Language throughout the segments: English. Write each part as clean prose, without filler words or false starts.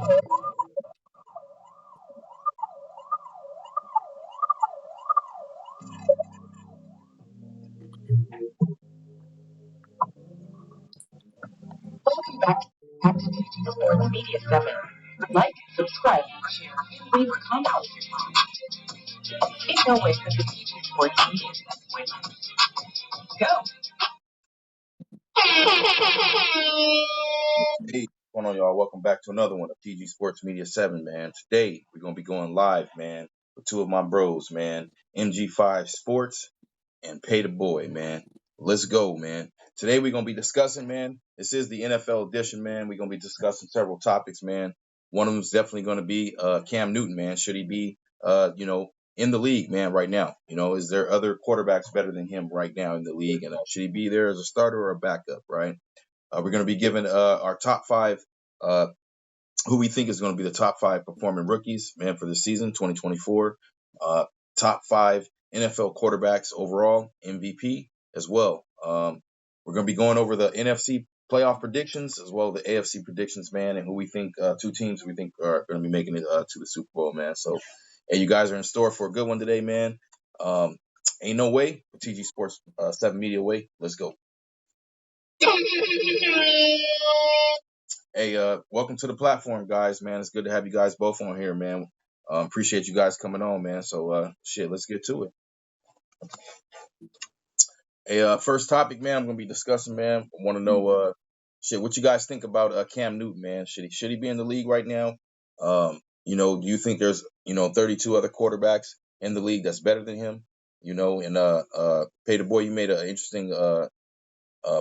Welcome back to TG Sports Media 7. Like, subscribe, share, and leave a comment. It's always the TG Sports Media 7 way. Go! Hey, what's going on, y'all? Welcome back to another one of TG Sports Media 7, man. Today, we're going to be going live, man, with two of my bros, man, MG5 Sports and Pay the Boy, man. Let's go, man. Today, we're going to be discussing, man, this is the NFL edition, man. We're going to be discussing several topics, man. One of them is definitely going to be Cam Newton, man. Should he be, in the league, man, right now? Is there other quarterbacks better than him right now in the league? And should he be there as a starter or a backup, right? We're going to be giving our top five, who we think is going to be the top five performing rookies, man, for the season 2024. Top five NFL quarterbacks overall, MVP as well. We're going to be going over the NFC playoff predictions as well as the AFC predictions, man, and who we think, two teams we think are going to be making it to the Super Bowl, man. So, hey, you guys are in store for a good one today, man. Ain't no way, TG Sports 7 Media way. Let's go. Hey, welcome to the platform, guys, man. It's good to have you guys both on here, man. Appreciate you guys coming on, man. So, let's get to it. Hey, first topic, man, I'm going to be discussing, man. I want to know, what you guys think about Cam Newton, man. Should he be in the league right now? Do you think there's, 32 other quarterbacks in the league that's better than him? And Pay the Boy, you made an interesting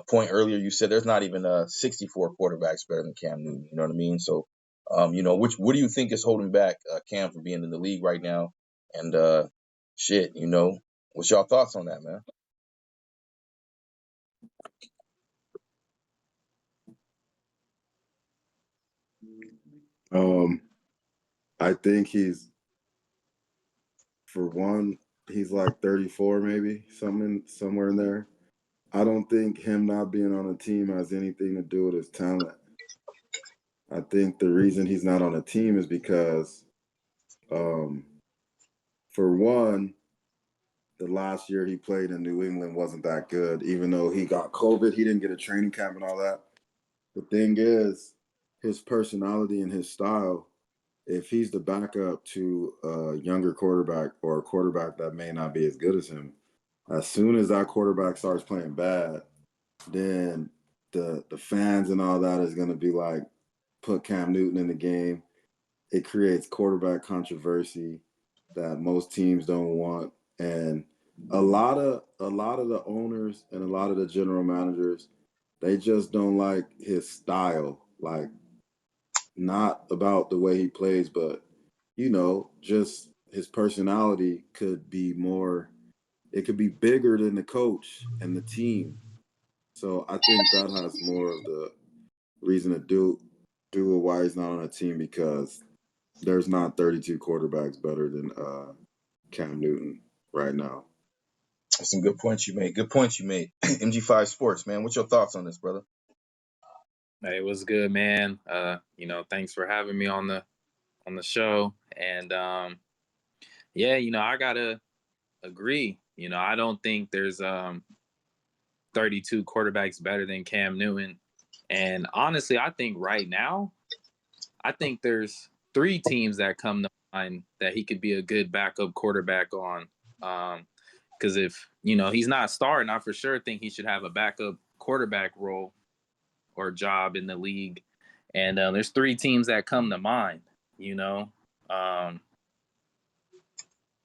point earlier. You said there's not even 64 quarterbacks better than Cam Newton. You know what I mean? So, what do you think is holding back Cam from being in the league right now? And what's y'all thoughts on that, man? I think he's like 34, maybe somewhere in there. I don't think him not being on a team has anything to do with his talent. I think the reason he's not on a team is because, for one, the last year he played in New England wasn't that good. Even though he got COVID, he didn't get a training camp and all that. The thing is, his personality and his style, if he's the backup to a younger quarterback or a quarterback that may not be as good as him, as soon as that quarterback starts playing bad, then the fans and all that is going to be like, put Cam Newton in the game. It creates quarterback controversy that most teams don't want. And a lot of the owners and a lot of the general managers, they just don't like his style. Like, not about the way he plays, but just his personality could be more. It could be bigger than the coach and the team. So I think that has more of the reason to do why he's not on a team, because there's not 32 quarterbacks better than Cam Newton right now. Some good points you made. MG5 Sports, man. What's your thoughts on this, brother? Hey, what's good, man? Thanks for having me on the show. And I gotta agree. I don't think there's 32 quarterbacks better than Cam Newton. And honestly, I think right now, there's 3 teams that come to mind that he could be a good backup quarterback on. Because if he's not starting, I for sure think he should have a backup quarterback role or job in the league. And there's 3 teams that come to mind.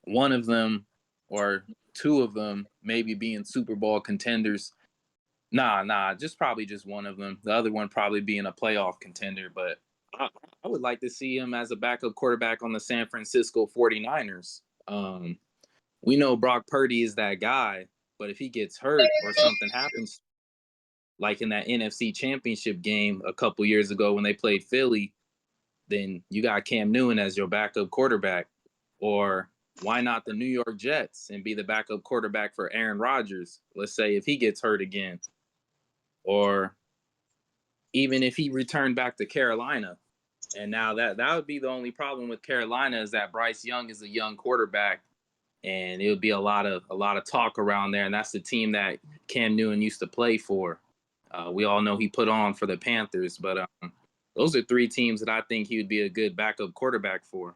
One of them or 2 of them maybe being Super Bowl contenders. Just one of them. The other one probably being a playoff contender. But I would like to see him as a backup quarterback on the San Francisco 49ers. We know Brock Purdy is that guy, but if he gets hurt or something happens, like in that NFC Championship game a couple years ago when they played Philly, then you got Cam Newton as your backup quarterback. Or why not the New York Jets and be the backup quarterback for Aaron Rodgers, let's say, if he gets hurt again? Or even if he returned back to Carolina, And now that would be the only problem with Carolina is that Bryce Young is a young quarterback, and it would be a lot of talk around there. And that's the team that Cam Newton used to play for. We all know he put on for the Panthers, but those are three teams that I think he would be a good backup quarterback for.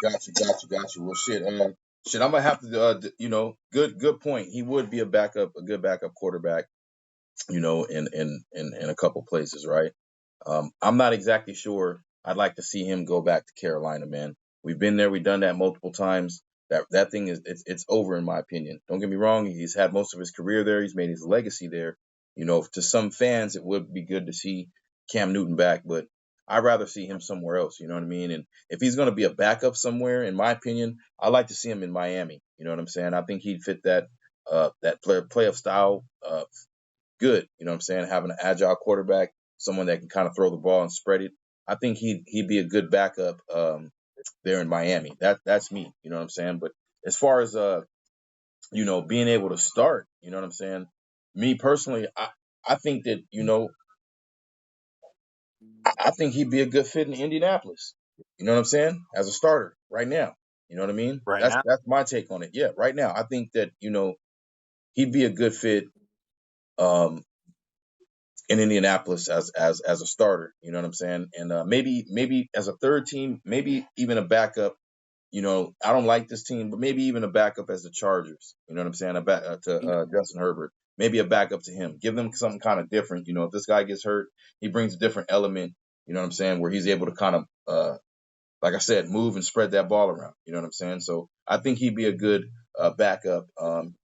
Got you. Well, shit. I'm gonna have to, good point. He would be a good backup quarterback, in a couple places, right? I'm not exactly sure. I'd like to see him go back to Carolina, man. We've been there. We've done that multiple times. That thing it's over in my opinion. Don't get me wrong. He's had most of his career there. He's made his legacy there. To some fans, it would be good to see Cam Newton back, but I'd rather see him somewhere else. You know what I mean? And if he's going to be a backup somewhere, in my opinion, I like to see him in Miami. You know what I'm saying? I think he'd fit that playoff style good. You know what I'm saying? Having an agile quarterback, someone that can kind of throw the ball and spread it. I think he'd be a good backup there in Miami. That's me. You know what I'm saying? But as far as being able to start, you know what I'm saying? Me personally, I think that I think he'd be a good fit in Indianapolis. You know what I'm saying? As a starter right now. You know what I mean? Right That's now, that's my take on it. Yeah, right now. I think that, he'd be a good fit um in Indianapolis as a starter. You know what I'm saying? And maybe as a third team, maybe even a backup. I don't like this team, but maybe even a backup as the Chargers. You know what I'm saying? A back to Justin Herbert. Maybe a backup to him. Give them something kind of different. If this guy gets hurt, he brings a different element. You know what I'm saying? Where he's able to kind of, like I said, move and spread that ball around. You know what I'm saying? So I think he'd be a good backup,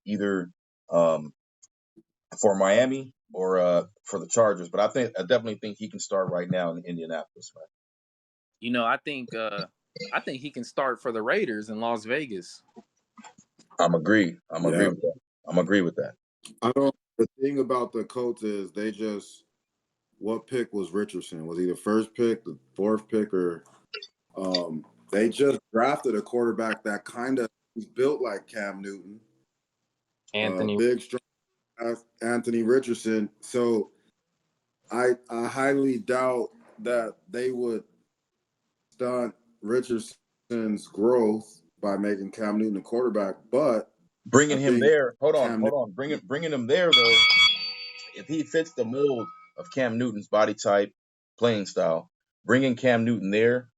either for Miami or for the Chargers. But I definitely think he can start right now in Indianapolis. Right? I think he can start for the Raiders in Las Vegas. I'm agree. I'm agree Yeah. with that. I'm agree with that. The thing about the Colts is what pick was Richardson? Was he the first pick, the fourth pick, or they just drafted a quarterback that kind of is built like Cam Newton, big, strong Anthony Richardson. So I highly doubt that they would stunt Richardson's growth by making Cam Newton a quarterback. But I Bringing him think there. Hold Cam on. Bringing him there though. If he fits the mold of Cam Newton's body type, playing style, bringing Cam Newton there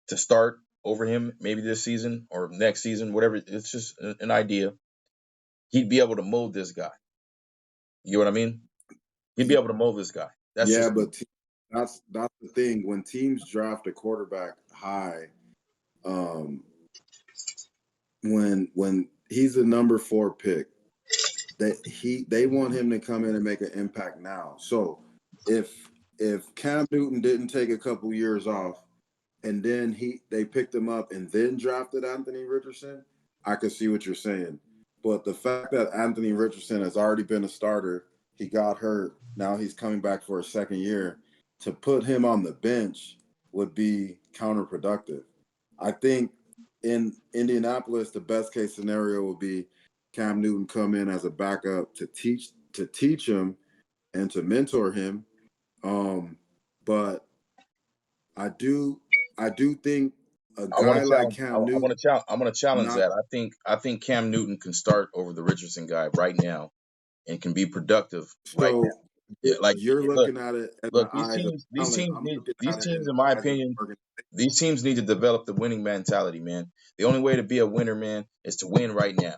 to start over him maybe this season or next season, whatever. It's just an idea. He'd be able to mold this guy. You know what I mean? He'd be able to mold this guy. That's yeah, just me. but that's the thing. When teams draft a quarterback high, um, when he's a number 4 pick, they want him to come in and make an impact now. So if Cam Newton didn't take a couple years off and then they picked him up and then drafted Anthony Richardson, I could see what you're saying. But the fact that Anthony Richardson has already been a starter, he got hurt, now he's coming back for a second year, to put him on the bench would be counterproductive. I think in Indianapolis, the best case scenario would be Cam Newton come in as a backup to teach him and to mentor him. But I do think a I want guy to like challenge. Cam Newton I'm going to challenge not that. I think Cam Newton can start over the Richardson guy right now and can be productive right now. so Yeah, like you're look, looking at it in the look. eyes of talent. I'm looking These at it in teams, the in my eyes of opinion, organization. these teams need to develop the winning mentality, man. The only way to be a winner, man, is to win right now.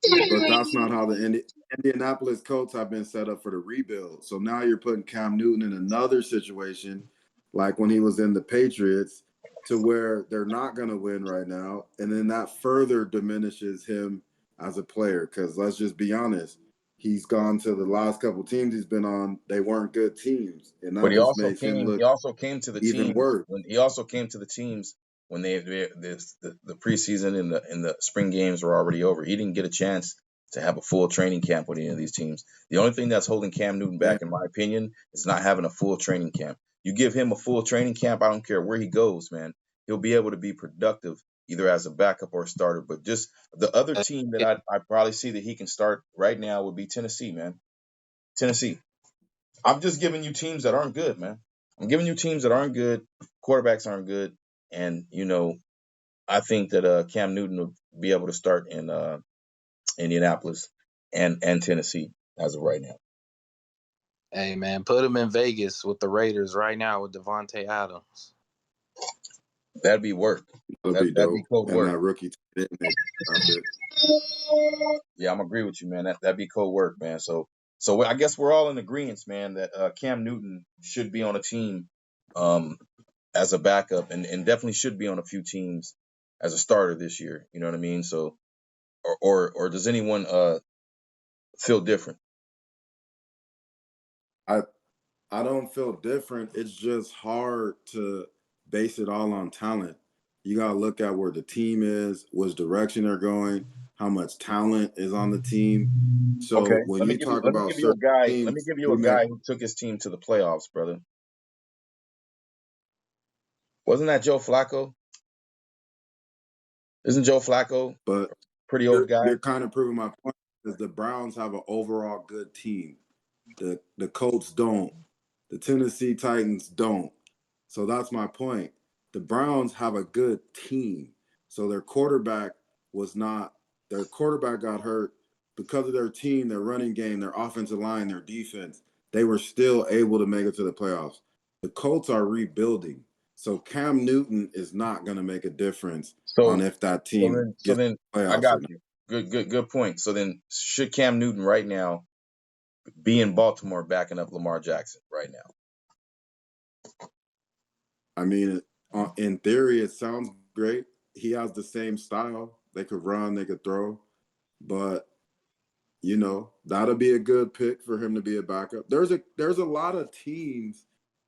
But that's not how the Indianapolis Colts have been set up for the rebuild. So now you're putting Cam Newton in another situation, like when he was in the Patriots, to where they're not going to win right now. And then that further diminishes him as a player. Because let's just be honest, he's gone to the last couple teams he's been on. They weren't good teams. And But that just makes him he look also came to the even teams worse. when he also came to the teams when the preseason and the spring games were already over. He didn't get a chance to have a full training camp with any of these teams. The only thing that's holding Cam Newton Yeah. back, in my opinion, is not having a full training camp. You give him a full training camp, I don't care where he goes, man. He'll be able to be productive either as a backup or a starter. But just the other team that I probably see that he can start right now would be Tennessee, man. Tennessee. I'm just giving you teams that aren't good, man. I'm giving you teams that aren't good. Quarterbacks aren't good, and I think that Cam Newton will be able to start in Indianapolis and Tennessee as of right now. Hey, man, put him in Vegas with the Raiders right now with Devontae Adams. That'd be work. That'll be That'd be dope. cold And work. that rookie tight end they drafted. Yeah, I'm agree with you, man. That'd be cold work, man. So I guess we're all in agreement, man, that Cam Newton should be on a team as a backup, and definitely should be on a few teams as a starter this year. You know what I mean? So, or does anyone feel different? I don't feel different. It's just hard to base it all on talent. You got to look at where the team is, which direction they're going, how much talent is on the team. Okay, So when you talk let me about give you a certain guy. Let me teams, give you who a make, guy who took his team to the playoffs, brother. Wasn't that Joe Flacco? Isn't Joe Flacco but pretty old guy? you're kind of proving my point because the Browns have an overall good team. The Colts don't. The Tennessee Titans don't. So that's my point. The Browns have a good team. So their quarterback was not, their quarterback got hurt because of their team, their running game, their offensive line, their defense. They were still able to make it to the playoffs. The Colts are rebuilding. So Cam Newton is not going to make a difference on So if that so team then so gets to then the I playoffs or got not. you. Good point. So then should Cam Newton right now be in Baltimore backing up Lamar Jackson right now? I mean, in theory, it sounds great. He has the same style. They could run, they could throw, but that'll be a good pick for him to be a backup. There's a lot of teams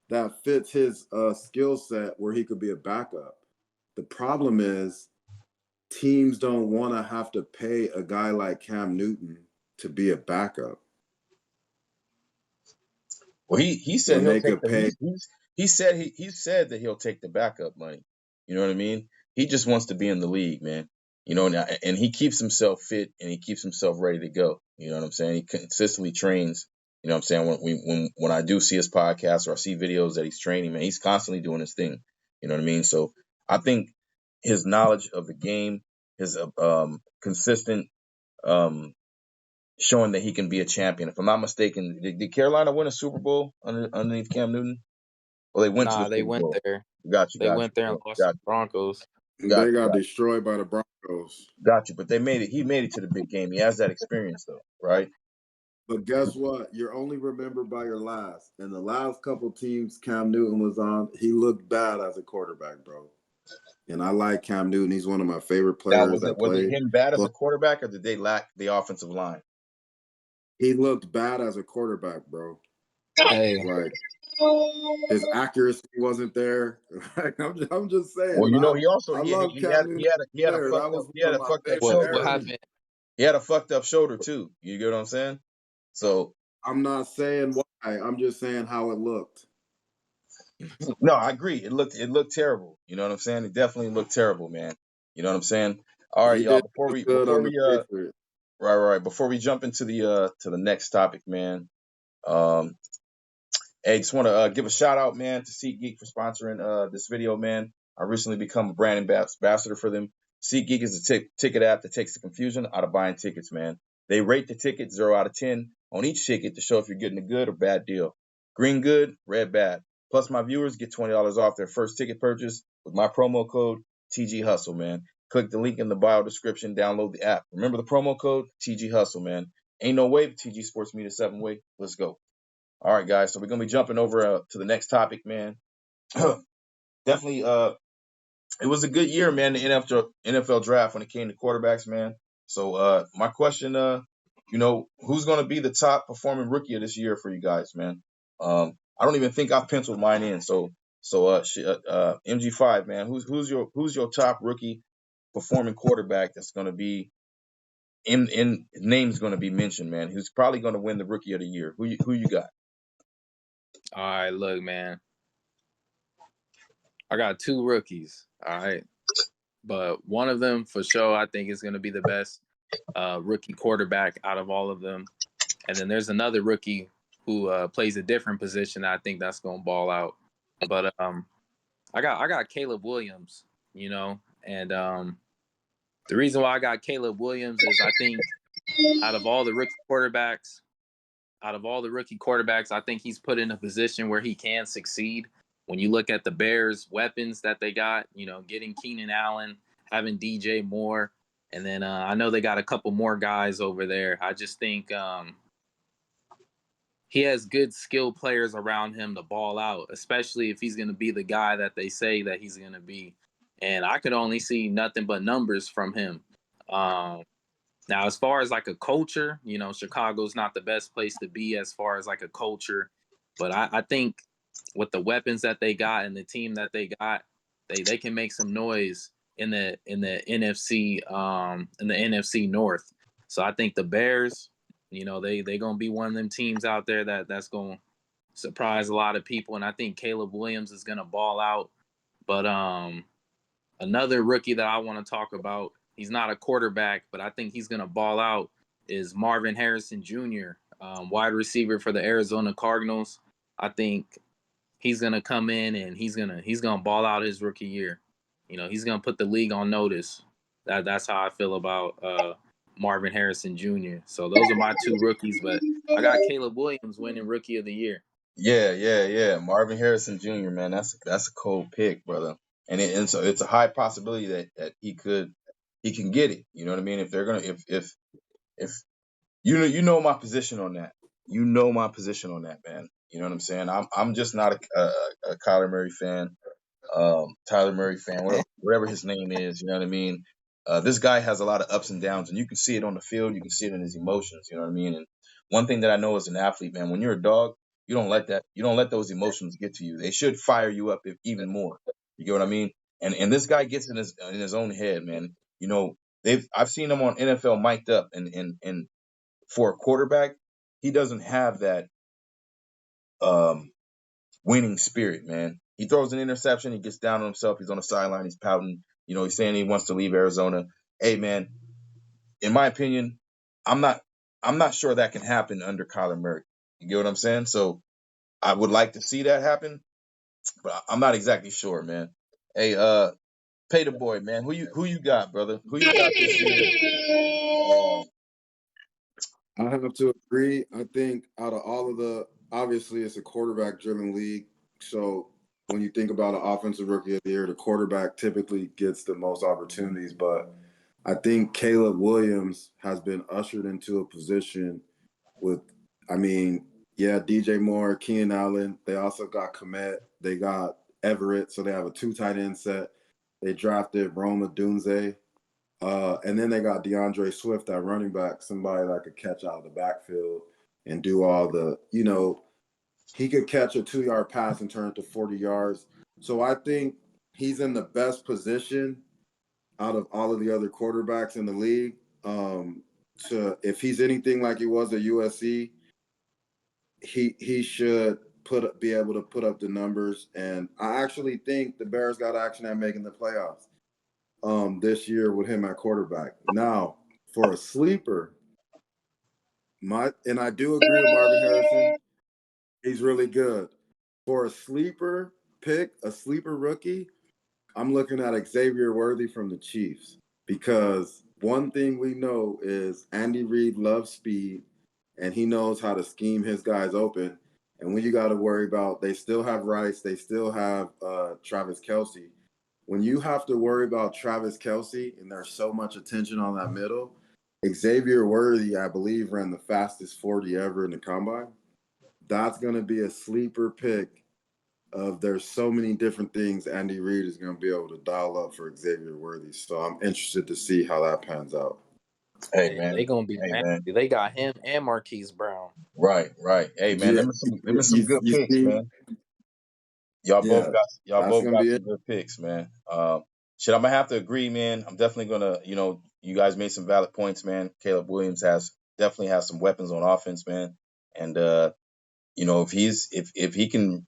that fits his skill set where he could be a backup. The problem is teams don't want to have to pay a guy like Cam Newton to be a backup Well, he said when he'll they take could the pay. he said that he'll take the backup money. You know what I mean? He just wants to be in the league, man. And he keeps himself fit and he keeps himself ready to go. You know what I'm saying? He consistently trains. You know what I'm saying? When I do see his podcast or I see videos that he's training, man, he's constantly doing his thing. You know what I mean? So I think his knowledge of the game, his consistent um, showing that he can be a champion. If I'm not mistaken, did Carolina win a Super Bowl underneath Cam Newton? Well, they went to the Nah, they Super went Bowl. there. Got you, They got went there and you, lost to got the Broncos. you, got They you, got got you, destroyed by the Broncos. got you. But they made it. He made it to the big game. He has that experience, though, right? But guess what? You're only remembered by your last. And the last couple teams Cam Newton was on, he looked bad as a quarterback, bro. And I like Cam Newton. He's one of my favorite Now, players that was it played. him bad as a But quarterback, or did they lack the offensive line? he looked bad as a quarterback, bro. Hey, Like his accuracy wasn't there. Like, I'm just saying. Well, And I he also I love Cam Newton as a player. That was he one had of a my fucked up favorite what shoulder. eras. happened? He had a fucked up shoulder too. You get what I'm saying? So I'm not saying why. I'm just saying how it looked. no, I agree. It looked terrible. You know what I'm saying? It definitely looked terrible, man. You know what I'm saying? All right, He y'all. did look good Before on the we Patriots. right. Before we jump into the next topic, man. Um, Hey, just want to give a shout out, man, to SeatGeek for sponsoring this video, man. I recently become a brand ambassador for them. SeatGeek is a ticket app that takes the confusion out of buying tickets, man. They rate the ticket 0 out of 10 on each ticket to show if you're getting a good or bad deal. Green good, red bad. Plus, my viewers get $20 off their first ticket purchase with my promo code TG Hustle, man. Click the link in the bio description, download the app. Remember the promo code TG Hustle, man. Ain't no way, TG Sports Media 7-way. Let's go. All right, guys. So we're gonna be jumping over to the next topic, man. Definitely, it was a good year, man. The NFL draft when it came to quarterbacks, man. So, my question, who's gonna be the top performing rookie of this year for you guys, man? I don't even think I've penciled mine in. MG5, man. Who's your top rookie performing quarterback that's gonna be in name's gonna be mentioned, man? Who's probably gonna win the rookie of the year? Who you got? All right, look, man. I got two rookies. All right, but one of them for sure, I think is going to be the best rookie quarterback out of all of them. And then there's another rookie who plays a different position. I think that's gonna ball out. But I got Caleb Williams, you know, and the reason why I got Caleb Williams is I think out of all the rookie quarterbacks, I think he's put in a position where he can succeed. When you look at the Bears' weapons that they got, you know, getting Keenan Allen, having DJ Moore, and then I know they got a couple more guys over there. I just think he has good skilled players around him to ball out, especially if he's going to be the guy that they say that he's going to be. And I could only see nothing but numbers from him. Now, as far as like a culture, you know, Chicago's not the best place to be as far as like a culture. But I think with the weapons that they got and the team that they got, they can make some noise in the NFC North. So I think the Bears, you know, they gonna be one of them teams out there that's gonna surprise a lot of people. And I think Caleb Williams is gonna ball out. But another rookie that I want to talk about, he's not a quarterback, but I think he's going to ball out, is Marvin Harrison Jr., wide receiver for the Arizona Cardinals. I think he's going to come in and he's gonna ball out his rookie year. You know, he's going to put the league on notice. That's how I feel about Marvin Harrison Jr. So those are my two rookies, but I got Caleb Williams winning Rookie of the Year. Yeah. Marvin Harrison Jr., man, that's a cold pick, brother. And so it's a high possibility that he can get it. You know what I mean? If they're gonna if you know my position on that. You know my position on that, man. You know what I'm saying? I'm just not a Kyler Murray fan. Tyler Murray fan, whatever his name is, you know what I mean? This guy has a lot of ups and downs, and you can see it on the field. You can see it in his emotions, you know what I mean? And one thing that I know as an athlete, man, when you're a dog, you don't let those emotions get to you. They should fire you up even more. You get what I mean? And this guy gets in his own head, man. You know, I've seen him on NFL mic'd up, and for a quarterback, he doesn't have that winning spirit, man. He throws an interception, he gets down on himself, he's on the sideline, he's pouting, you know, he's saying he wants to leave Arizona. Hey, man, in my opinion, I'm not sure that can happen under Kyler Murray. You get what I'm saying? So I would like to see that happen, but I'm not exactly sure, man. Hey, pay the boy, man. Who you got, brother? Who you got this year? I have to agree. I think out of all of obviously it's a quarterback driven league. So when you think about an offensive rookie of the year, the quarterback typically gets the most opportunities. But I think Caleb Williams has been ushered into a position with, DJ Moore, Keenan Allen. They also got Komet. They got Everett. So they have a 2 tight end set. They drafted Roma Dunze. And then they got DeAndre Swift at running back, somebody that could catch out of the backfield and do all the, he could catch a 2-yard pass and turn it to 40 yards. So I think he's in the best position out of all of the other quarterbacks in the league. If he's anything like he was at USC, he should be able to put up the numbers. And I actually think the Bears got action at making the playoffs this year with him at quarterback. Now, for a sleeper, and I do agree with Marvin Harrison, he's really good. For a sleeper pick, a sleeper rookie, I'm looking at Xavier Worthy from the Chiefs, because one thing we know is Andy Reid loves speed, and he knows how to scheme his guys open. And when you got to worry about, they still have Rice, they still have Travis Kelce. When you have to worry about Travis Kelce and there's so much attention on that middle, Xavier Worthy, I believe, ran the fastest 40 ever in the combine. That's going to be a sleeper pick of, there's so many different things Andy Reid is going to be able to dial up for Xavier Worthy. So I'm interested to see how that pans out. Hey, man. They gonna be nasty. They got him and Marquise Brown. Right. Hey, man, Yeah, them are some good you picks, see, man. Y'all both that's going to got be some it. good picks, man. Shit, I'm gonna have to agree, man. I'm definitely gonna, you guys made some valid points, man. Caleb Williams definitely has some weapons on offense, man. And if he can,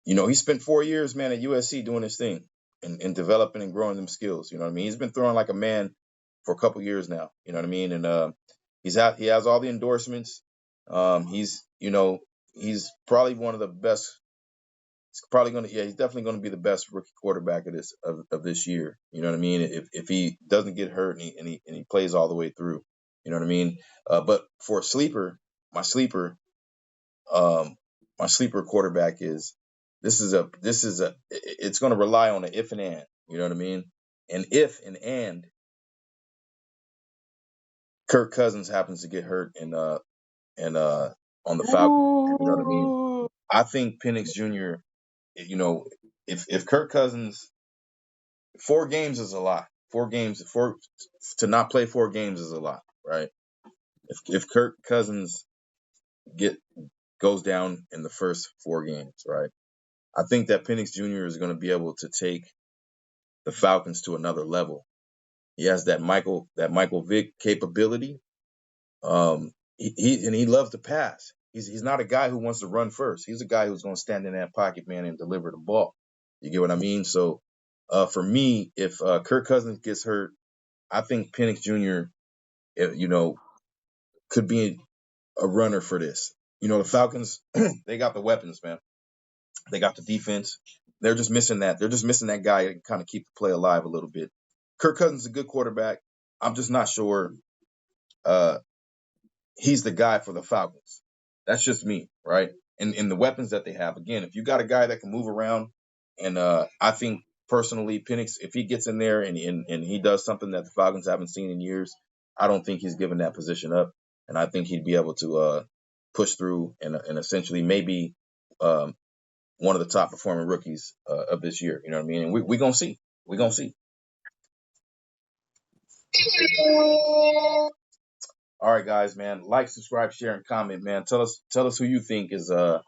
he spent 4 years, man, at USC doing his thing and developing and growing them skills. You know what I mean? He's been throwing like a man for a couple years now. You know what I mean? And he has all the endorsements. He's he's probably one of the best. He's definitely gonna be the best rookie quarterback of this year. You know what I mean? If he doesn't get hurt and he plays all the way through, you know what I mean. But for a sleeper, my sleeper, um, my sleeper quarterback is it's gonna rely on an if and and. You know what I mean? And if and Kirk Cousins happens to get hurt and on the Falcons, you know what I mean. I think Penix Jr. You know, if Kirk Cousins 4 games is a lot. 4 games, to not play 4 games is a lot, right? If Kirk Cousins get goes down in the first 4 games, right? I think that Penix Jr. is going to be able to take the Falcons to another level. He has that Michael Vick capability. He loves to pass. He's not a guy who wants to run first. He's a guy who's going to stand in that pocket, man, and deliver the ball. You get what I mean? So, for me, if Kirk Cousins gets hurt, I think Penix Jr. Could be a runner for this. The Falcons, they got the weapons, man. They got the defense. They're just missing that. They're just missing that guy to kind of keep the play alive a little bit. Kirk Cousins is a good quarterback. I'm just not sure uh, he's the guy for the Falcons. That's just me, right? And the weapons that they have. Again, if you got a guy that can move around, and I think personally, Penix, if he gets in there and he does something that the Falcons haven't seen in years, I don't think he's giving that position up, and I think he'd be able to push through and essentially maybe one of the top performing rookies of this year. You know what I mean? And we gonna see. We gonna see. All right, guys, man. Like, subscribe, share, and comment, man. Tell us who you think is going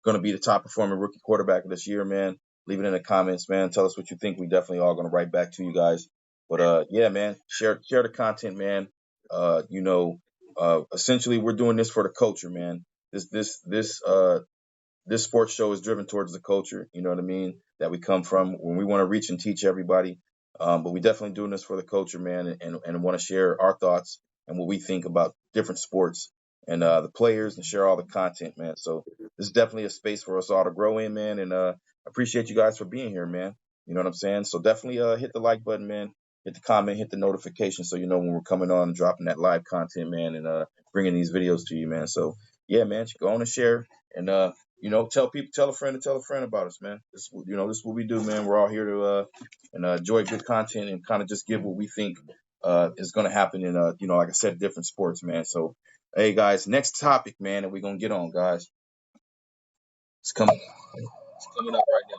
to be the top performing rookie quarterback of this year, man. Leave it in the comments, man. Tell us what you think. We definitely all going to write back to you guys. But yeah, man. Share the content, man. Essentially, we're doing this for the culture, man. This sports show is driven towards the culture, you know what I mean, that we come from when we want to reach and teach everybody. But we definitely doing this for the culture, man, and want to share our thoughts and what we think about different sports and the players and share all the content, man. So this is definitely a space for us all to grow in, man. And appreciate you guys for being here, man. You know what I'm saying? So definitely hit the like button, man. Hit the comment, hit the notification so you know when we're coming on and dropping that live content, man, and bringing these videos to you, man. So yeah, man, go on and share and tell people, tell a friend, and tell a friend about us, man. This is what we do, man. We're all here to enjoy good content and kind of just give what we think is going to happen in like I said, different sports, man. So, hey guys, next topic, man, that we're gonna get on, guys. It's coming up right now.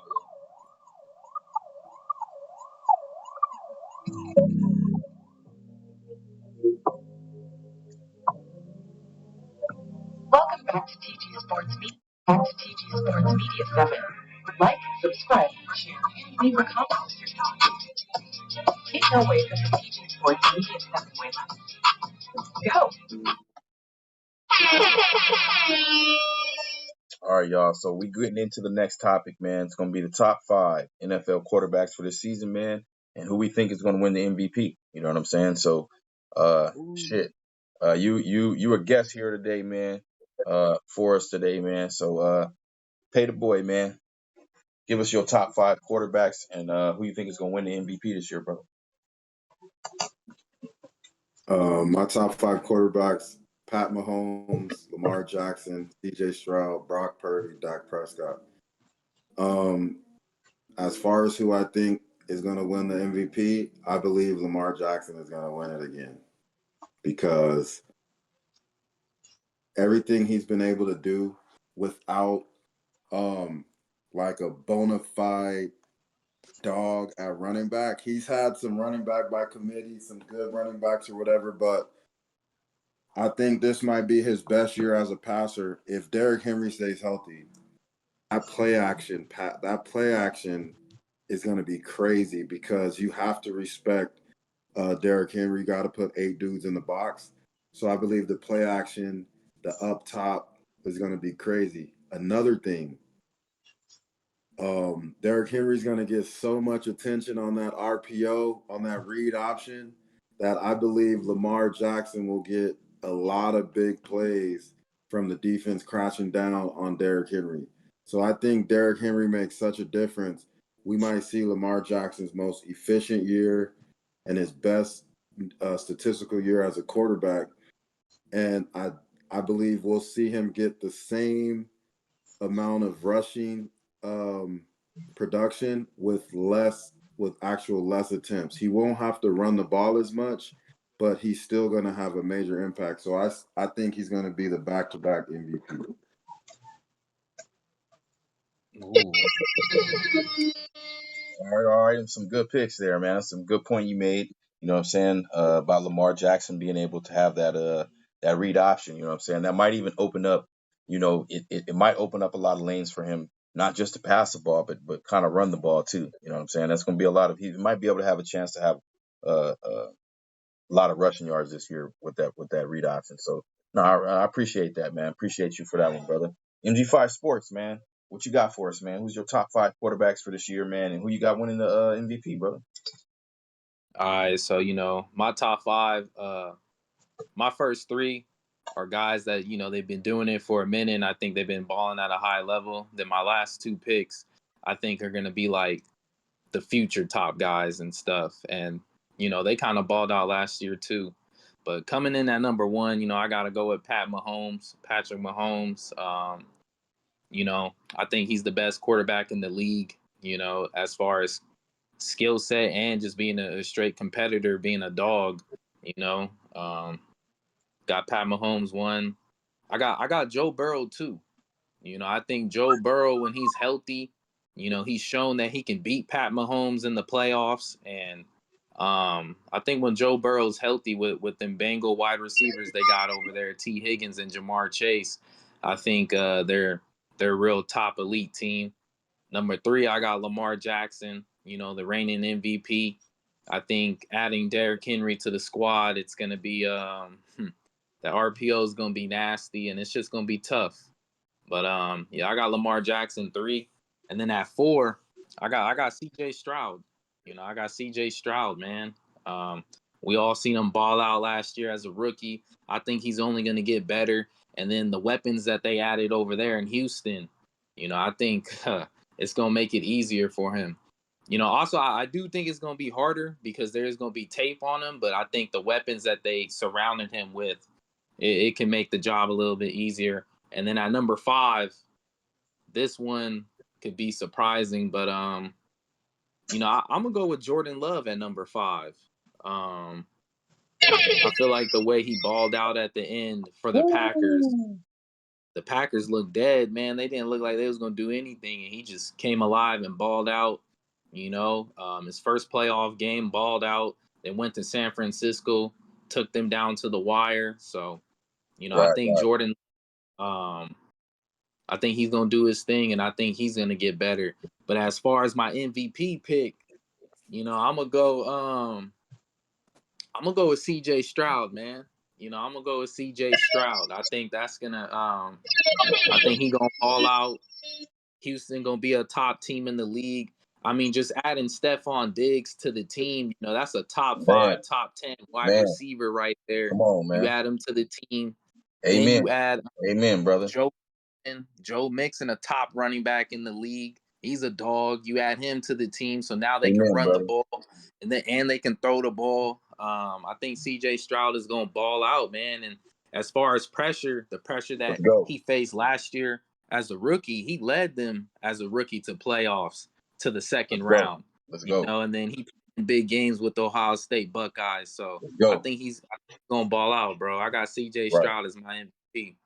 Welcome back to TG Sports Media. Back to TG Sports Media 7. Like, subscribe, share, and leave a comment. Take no way from the TG Sports Media 7 way. Go. All right, y'all. So we getting into the next topic, man. It's gonna be the top 5 NFL quarterbacks for this season, man, and who we think is gonna win the MVP. You know what I'm saying? So, shit. You a guest here today, man. For us today, man. So, pay the boy, man. Give us your top 5 quarterbacks and who you think is gonna win the MVP this year, brother. My top 5 quarterbacks: Pat Mahomes, Lamar Jackson, C.J. Stroud, Brock Purdy, Dak Prescott. As far as who I think is going to win the MVP, I believe Lamar Jackson is going to win it again because everything he's been able to do without like a bona fide dog at running back. He's had some running back by committee, some good running backs or whatever, but I think this might be his best year as a passer. If Derrick Henry stays healthy, that play action is going to be crazy because you have to respect Derrick Henry. You got to put 8 dudes in the box. So I believe the play action, the up top is going to be crazy. Another thing, Derrick Henry's going to get so much attention on that RPO, on that read option, that I believe Lamar Jackson will get a lot of big plays from the defense crashing down on Derrick Henry. So I think Derrick Henry makes such a difference. We might see Lamar Jackson's most efficient year and his best statistical year as a quarterback. And I believe we'll see him get the same amount of rushing production with actual less attempts. He won't have to run the ball as much, but he's still going to have a major impact. So I think he's going to be the back-to-back MVP. Ooh. All right. Some good picks there, man. Some good point you made. You know what I'm saying? About Lamar Jackson being able to have that read option. You know what I'm saying? That might even open up, it might open up a lot of lanes for him, not just to pass the ball, but kind of run the ball too. You know what I'm saying? That's going to be a lot of, he might be able to have a chance to have a lot of rushing yards this year with that read option. So no, I appreciate that, man. Appreciate you for that one, brother. MG5 Sports, man. What you got for us, man? Who's your top 5 quarterbacks for this year, man? And who you got winning the MVP, brother? All right, so my top 5, my first 3 are guys that they've been doing it for a minute, and I think they've been balling at a high level. Then my last 2 picks, I think, are gonna be like the future top guys and stuff. And they kind of balled out last year too. But coming in at number 1, I gotta go with Patrick Mahomes. I think he's the best quarterback in the league. As far as skill set and just being a straight competitor, being a dog. You know, um, got Pat Mahomes 1. I got Joe Burrow 2. I think Joe Burrow, when he's healthy, he's shown that he can beat Pat Mahomes in the playoffs. And I think when Joe Burrow's healthy with them Bengal wide receivers they got over there, T. Higgins and Jamar Chase, I think they're a real top elite team. Number 3, I got Lamar Jackson, the reigning MVP. I think adding Derrick Henry to the squad, it's going to be the RPO is going to be nasty, and it's just going to be tough. But yeah, I got Lamar Jackson 3, and then at 4, I got C.J. Stroud. I got C.J. Stroud, man. Um, we all seen him ball out last year as a rookie. I think he's only going to get better. And then the weapons that they added over there in Houston, I think it's going to make it easier for him. Also, I do think it's going to be harder because there's going to be tape on him. But I think the weapons that they surrounded him with, it can make the job a little bit easier. And then at number 5, this one could be surprising, but I'm gonna go with Jordan Love at number 5. I feel like the way he balled out at the end for the Packers looked dead, man. They didn't look like they was gonna do anything, and he just came alive and balled out. His first playoff game, balled out. They went to San Francisco, took them down to the wire. So, I Right, think right. Jordan. I think he's gonna do his thing, and I think he's gonna get better. But as far as my MVP pick, I'm gonna go. I'm gonna go with C.J. Stroud, man. I'm gonna go with C.J. Stroud. I think that's gonna. I think he gonna all out. Houston gonna be a top team in the league. I mean, just adding Stephon Diggs to the team, that's a top Man, 5, top 10 wide man. receiver right there. Come on, You man. add him to the team, then Amen. you add Amen, brother. Joe Mixon, a top running back in the league. He's a dog. You add him to the team, so now they can Amen, run the brother. ball, and they can throw the ball. I think C.J. Stroud is going to ball out, man. And as far as pressure, the pressure Let's that go. he faced last year as a rookie, he led them as a rookie to playoffs, to the second Let's go. round. Let's go. And then he played in big games with the Ohio State Buckeyes. So Let's I go. think he's going to ball out, bro. I got C.J. Right. Stroud as my MVP.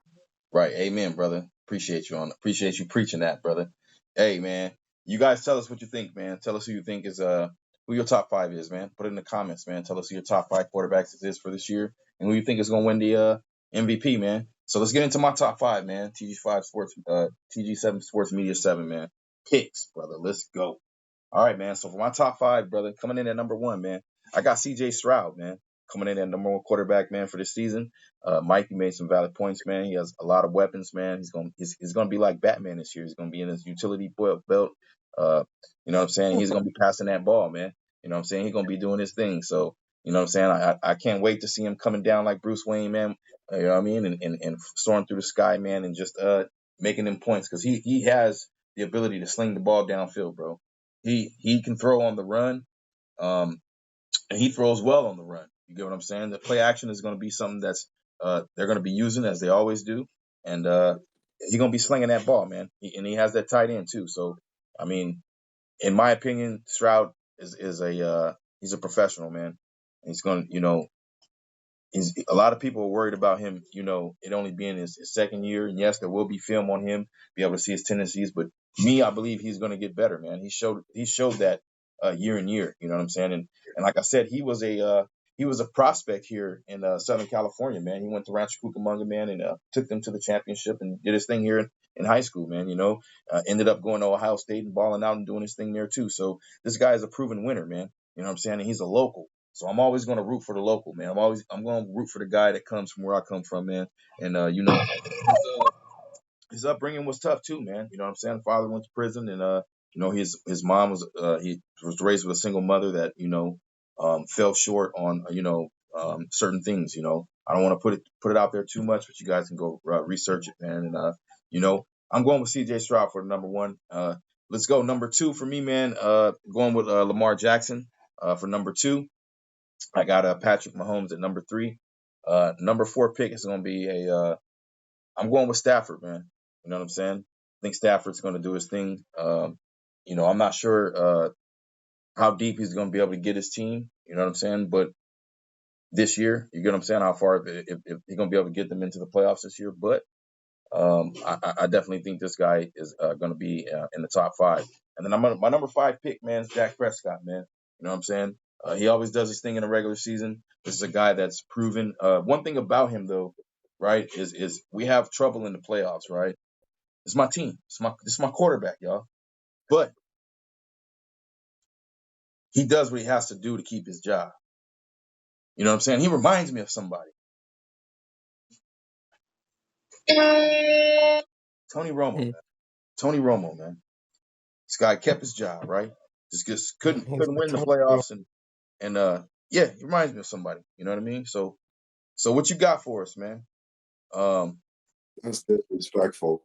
Right. Amen, brother. Appreciate you preaching that, brother. Hey, man. You guys tell us what you think, man. Tell us who you think is who your top 5 is, man. Put it in the comments, man. Tell us who your top 5 quarterbacks is for this year and who you think is gonna win the MVP, man. So let's get into my top 5, man. TG7 Sports Media 7, man. Picks, brother. Let's go. All right, man. So for my top 5, brother, coming in at number 1, man, I got C.J. Stroud, man, coming in at number 1 quarterback, man, for this season. Mike, you made some valid points, man. He has a lot of weapons, man. He's gonna be like Batman this year. He's gonna be in his utility belt. You know what I'm saying? He's gonna be passing that ball, man. You know what I'm saying? He's gonna be doing his thing. So you know what I'm saying? I can't wait to see him coming down like Bruce Wayne, man. You know what I mean? And soaring through the sky, man, and just making them points because he has the ability to sling the ball downfield, bro. He can throw on the run, and he throws well on the run. You get what I'm saying? The play action is going to be something that's they're going to be using as they always do, and he's going to be slinging that ball, man. And he has that tight end too. So I mean, in my opinion, Stroud is a he's a professional, man. He's going to, a lot of people are worried about him, it only being his second year. And yes, there will be film on him, be able to see his tendencies. But me, I believe he's going to get better, man. He showed that year and year. You know what I'm saying? And like I said, he was a prospect here in Southern California, man. He went to Rancho Cucamonga, man, and took them to the championship and did his thing here in high school, man. Ended up going to Ohio State and balling out and doing his thing there too. So this guy is a proven winner, man. You know what I'm saying? And he's a local. So I'm always going to root for the local, man. I'm going to root for the guy that comes from where I come from, man. And his upbringing was tough too, man. You know what I'm saying? Father went to prison, and his mom was he was raised with a single mother that fell short on certain things. I don't want to put it out there too much, but you guys can go research it, man. And I'm going with C.J. Stroud for the number one. Let's go number two for me, man. Going with Lamar Jackson for number two. I got Patrick Mahomes at number three. Number four pick is going to be I'm going with Stafford, man. You know what I'm saying? I think Stafford's going to do his thing. I'm not sure how deep he's going to be able to get his team. You know what I'm saying? But this year, you get what I'm saying? How far if he's going to be able to get them into the playoffs this year. But I definitely think this guy is going to be in the top five. And then my number five pick, man, is Dak Prescott, man. You know what I'm saying? He always does his thing in the regular season. This is a guy that's proven. One thing about him, though, right, is we have trouble in the playoffs, right? It's my team. It's my quarterback, y'all. But he does what he has to do to keep his job. You know what I'm saying? He reminds me of somebody. Tony Romo, man. Tony Romo, man. This guy kept his job, right? Just couldn't win the playoffs, and yeah, he reminds me of somebody. You know what I mean? So what you got for us, man? That's disrespectful.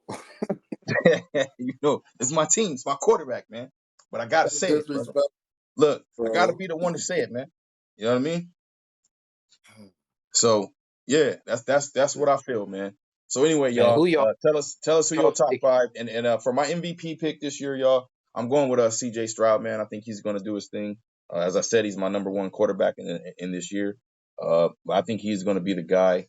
It's my team, it's my quarterback, man. But I gotta That's say it, brother. disrespectful, Look, I gotta bro. be the one to say it, man. You know what I mean? So yeah, that's what I feel, man. So anyway, Man, y'all, who y'all tell us who your top pick? five, and for my MVP pick this year, y'all, I'm going with C.J. Stroud, man. I think he's going to do his thing. As I said, he's my number one quarterback in this year. But I think he's going to be the guy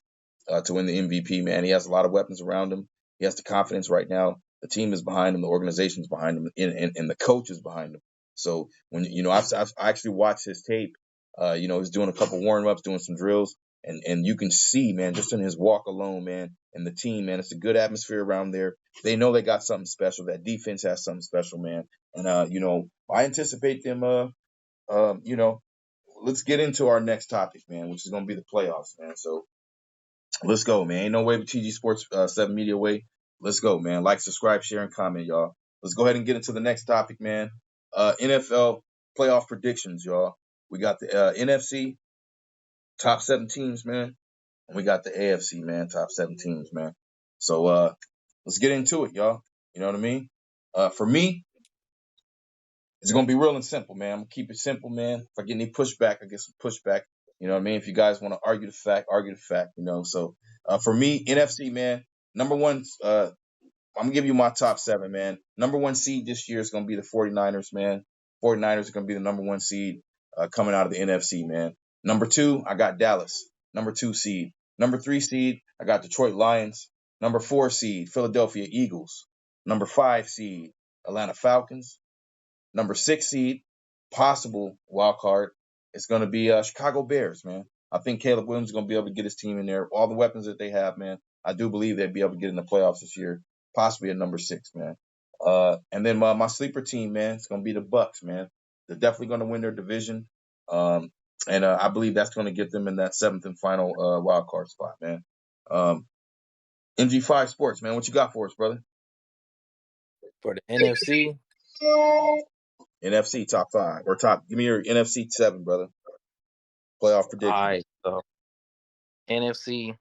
to win the MVP, man. He has a lot of weapons around him. He has the confidence right now. The team is behind him. The organization is behind him, and the coach is behind him. So when I've actually watched his tape. He's doing a couple warm ups, doing some drills. And you can see, man, just in his walk alone, man, and the team, man, it's a good atmosphere around there. They know they got something special. That defense has something special, man. And I anticipate them. Let's get into our next topic, man, which is going to be the playoffs, man. So let's go, man. Ain't no way with TG Sports 7 Media way. Let's go, man. Like, subscribe, share, and comment, y'all. Let's go ahead and get into the next topic, man. NFL playoff predictions, y'all. We got the NFC top 7 teams, man. And we got the AFC, man, top 7 teams, man. So let's get into it, y'all. You know what I mean? For me, it's gonna be real and simple, man. I'm gonna keep it simple, man. If I get any pushback, I get some pushback. You know what I mean? If you guys want to argue the fact, argue the fact. So for me, NFC, man, number one, I'm gonna give you my top 7, man. Number one seed this year is gonna be the 49ers, man. 49ers are gonna be the number one seed coming out of the NFC, man. Number two, I got Dallas, number 2 seed. Number 3 seed, I got Detroit Lions. Number 4 seed, Philadelphia Eagles. Number 5 seed, Atlanta Falcons. Number 6 seed, possible wild card, it's going to be Chicago Bears, man. I think Caleb Williams is going to be able to get his team in there. All the weapons that they have, man, I do believe they'd be able to get in the playoffs this year, possibly at number 6, man. And then my sleeper team, man, it's going to be the Bucks, man. They're definitely going to win their division. And I believe that's going to get them in that 7th and final wild card spot, man. MG5 Sports, man, what you got for us, brother? For the NFC? NFC top 5 or top. Give me your NFC 7, brother. Playoff All prediction. right, so NFC,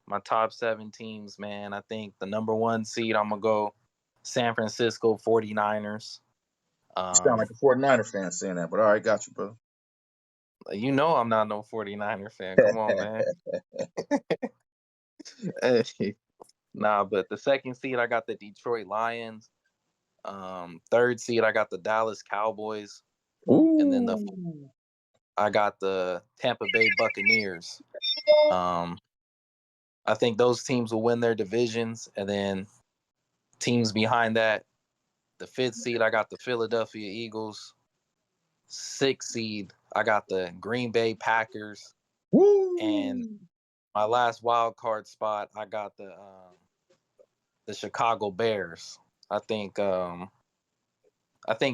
my top 7 teams, man. I think the number 1 seed, I'm going to go San Francisco 49ers. You sound like a 49er fan saying that, but all right, got you, bro. You know I'm not no 49er fan. Come on, man. Nah, but the 2nd seed, I got the Detroit Lions. 3rd seed, I got the Dallas Cowboys. And then Ooh. I got the Tampa Bay Buccaneers. I think those teams will win their divisions. And then teams behind that, the 5th seed, I got the Philadelphia Eagles. 6th seed, I got the Green Bay Packers. And Woo. my last wild card spot, I got the Chicago Bears. I think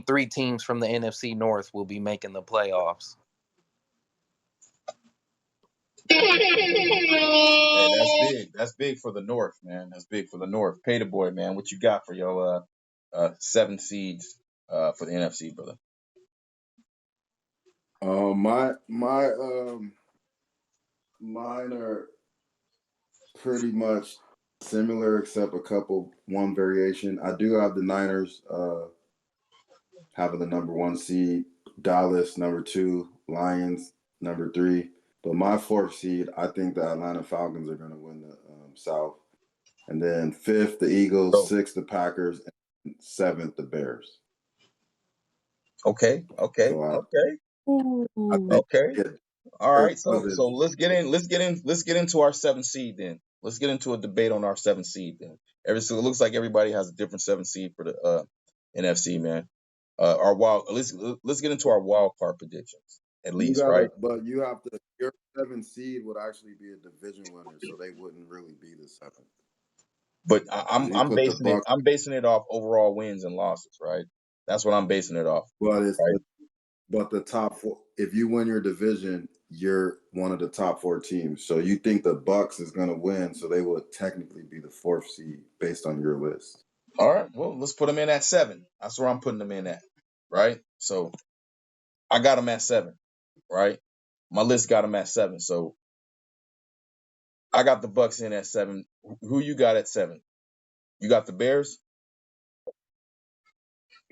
3 teams from the NFC North will be making the playoffs. Hey, that's big. That's big for the North, man. That's big for the North. Pay the boy, man. What you got for your 7 seeds for the NFC, brother? Mine are pretty much similar except one variation. I do have the Niners having the number 1 seed, Dallas number 2, Lions number 3. But my 4th seed, I think the Atlanta Falcons are going to win the South. And then 5th, the Eagles, Oh, 6th, the Packers, and 7th, the Bears. okay, okay, So I think okay. All Bears right, so of it. let's get into our 7th seed then. Let's get into a debate on our 7th seed then. So it looks like everybody has a different 7th seed for the NFC, man. Our wild let's get into our wild card predictions at least, right? But you have to. Your 7th seed would actually be a division winner, so they wouldn't really be the 7th. But Because if you put the Bucks, I'm basing it off overall wins and losses, right? That's what I'm basing it off, right? but the top 4. If you win your division, you're one of the top 4 teams. So you think the Bucks is going to win, so they would technically be the 4th seed based on your list. All right, well, let's put them in at 7. That's where I'm putting them in at, right? So I got them at 7, right? My list got them at 7, so I got the Bucks in at 7. Who you got at 7? You got the Bears?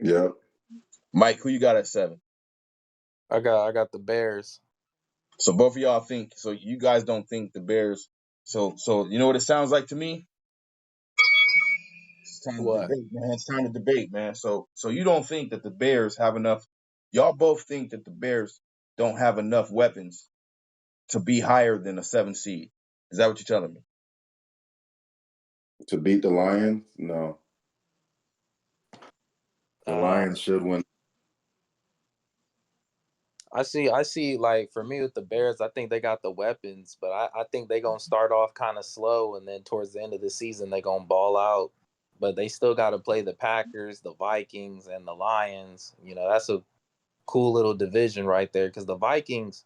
Yep. Mike, who you got at 7? I got the Bears. So both of y'all think, so you guys don't think the Bears. So you know what it sounds like to me? It's time to What? debate, man. It's time to debate, man. So you don't think that the Bears have enough? Y'all both think that the Bears don't have enough weapons to be higher than a 7 seed. Is that what you're telling me? To beat the Lions, no. The Uh, Lions should win. I see. Like for me with the Bears, I think they got the weapons, but I think they're gonna start off kind of slow, and then towards the end of the season they're gonna ball out. But they still got to play the Packers, the Vikings, and the Lions. You know, that's a cool little division right there because the Vikings,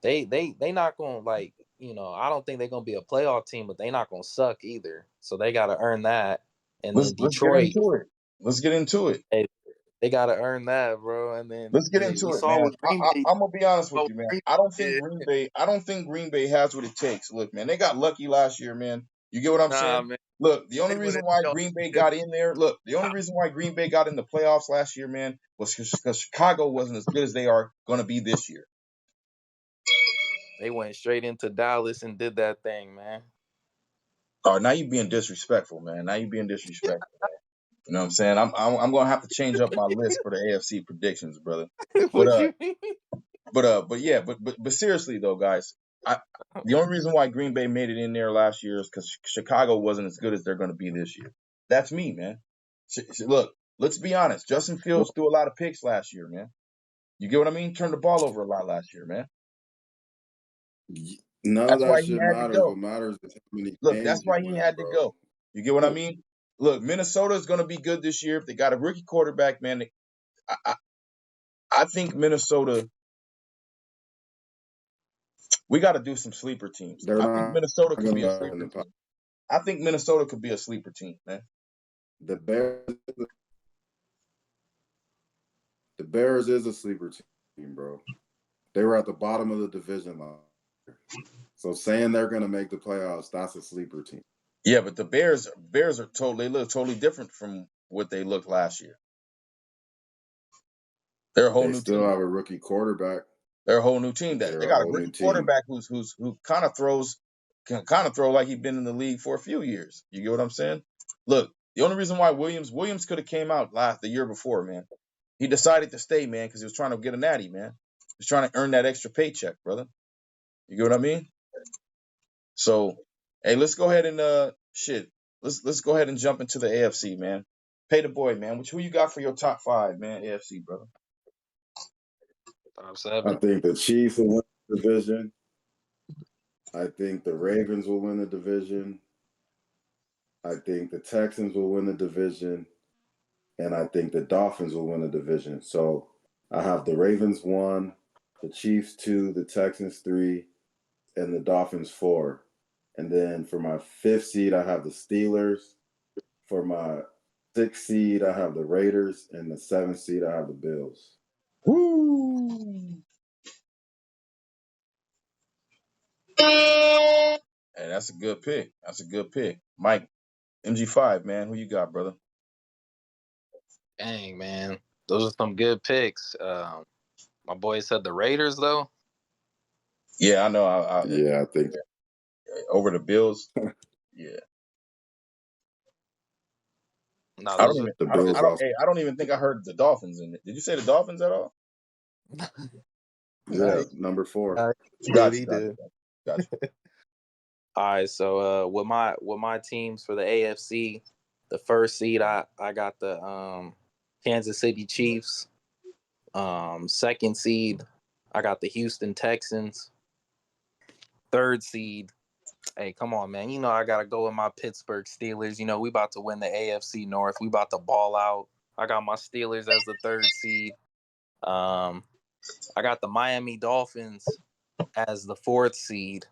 they not gonna like. You know, I don't think they're gonna be a playoff team, but they not gonna suck either. So they got to earn that. And then Let's get Detroit, into it. Let's get into it. they got to earn that, bro. And then Let's get into we it, saw man. what Green Bay. I'm gonna be honest with What you, man. Green I don't Bay think did. Green Bay. I don't think Green Bay has what it takes. Look, man, they got lucky last year, man. You get what I'm Nah, saying? man. Look, the only They would reason have why done Green Bay it. got in there, look, the only reason why Green Bay got in the playoffs last year, man, was because Chicago wasn't as good as they are going to be this year. They went straight into Dallas and did that thing, man. Now you being disrespectful, man. Now you being disrespectful. You know what I'm saying? I'm gonna have to change up my list for the AFC predictions, brother. But What you mean? but yeah, but seriously though, guys, I the only reason why Green Bay made it in there last year is because Chicago wasn't as good as they're going to be this year. That's me, man. Look, let's be honest. Justin Well, Fields threw a lot of picks last year, man. You get what I mean? Turned the ball over a lot last year, man. none of That's why that he shit had to matters. What go. matters is how many Look, that's games you why he win, had to bro. go. You get what I mean? Look, Minnesota is going to be good this year if they got a rookie quarterback, man. I, I, I think Minnesota. We got to do some sleeper teams. They're I think not Minnesota could be a gonna in sleeper the team. I think Minnesota could be a sleeper team, man. the Bears. The Bears is a sleeper team, bro. They were at the bottom of the division line So saying they're going to make the playoffs, that's a sleeper team. Yeah, but the Bears are they look totally different from what they looked last year. They're a whole They new still team. have a rookie quarterback. They're a whole new team. That They're they a got a whole new rookie team. quarterback who kind of can kind of throw like he's been in the league for a few years. You get what I'm saying? Look, the only reason why Williams could have came out the year before, man. He decided to stay, man, because he was trying to get a natty, man. He was trying to earn that extra paycheck, brother. You get what I mean? So, hey, let's go ahead and Let's go ahead and jump into the AFC, man. Pay the boy, man. Who you got for your top 5, man? AFC, brother. Top I 7. think the Chiefs will win the division. I think the Ravens will win the division. I think the Texans will win the division. And I think the Dolphins will win the division. So I have the Ravens 1, the Chiefs 2, the Texans 3, and the Dolphins 4. And then for my 5th seed, I have the Steelers. For my 6th seed, I have the Raiders. And the 7th seed, I have the Bills. Woo! Hey, that's a good pick. That's a good pick. Mike, MG5, man. Who you got, brother? Dang, man. Those are some good picks. My boy said the Raiders, though. Yeah, I know. Yeah, I think Over the Bills. Yeah. No, I don't those are even. the I don't. Bills I don't. also. Hey, I don't even think I heard the Dolphins in it. Did you say the Dolphins at all? Yeah, Nice. number 4. Gotcha. he Gotcha. did. Gotcha. All right, so with my teams for the AFC, the first seed I got the Kansas City Chiefs. Second seed I got the Houston Texans. Third seed, hey, come on, man. You know I gotta go with my Pittsburgh Steelers. You know we about to win the AFC North. We about to ball out. I got my Steelers as the third seed. Um, I got the Miami Dolphins as the fourth seed.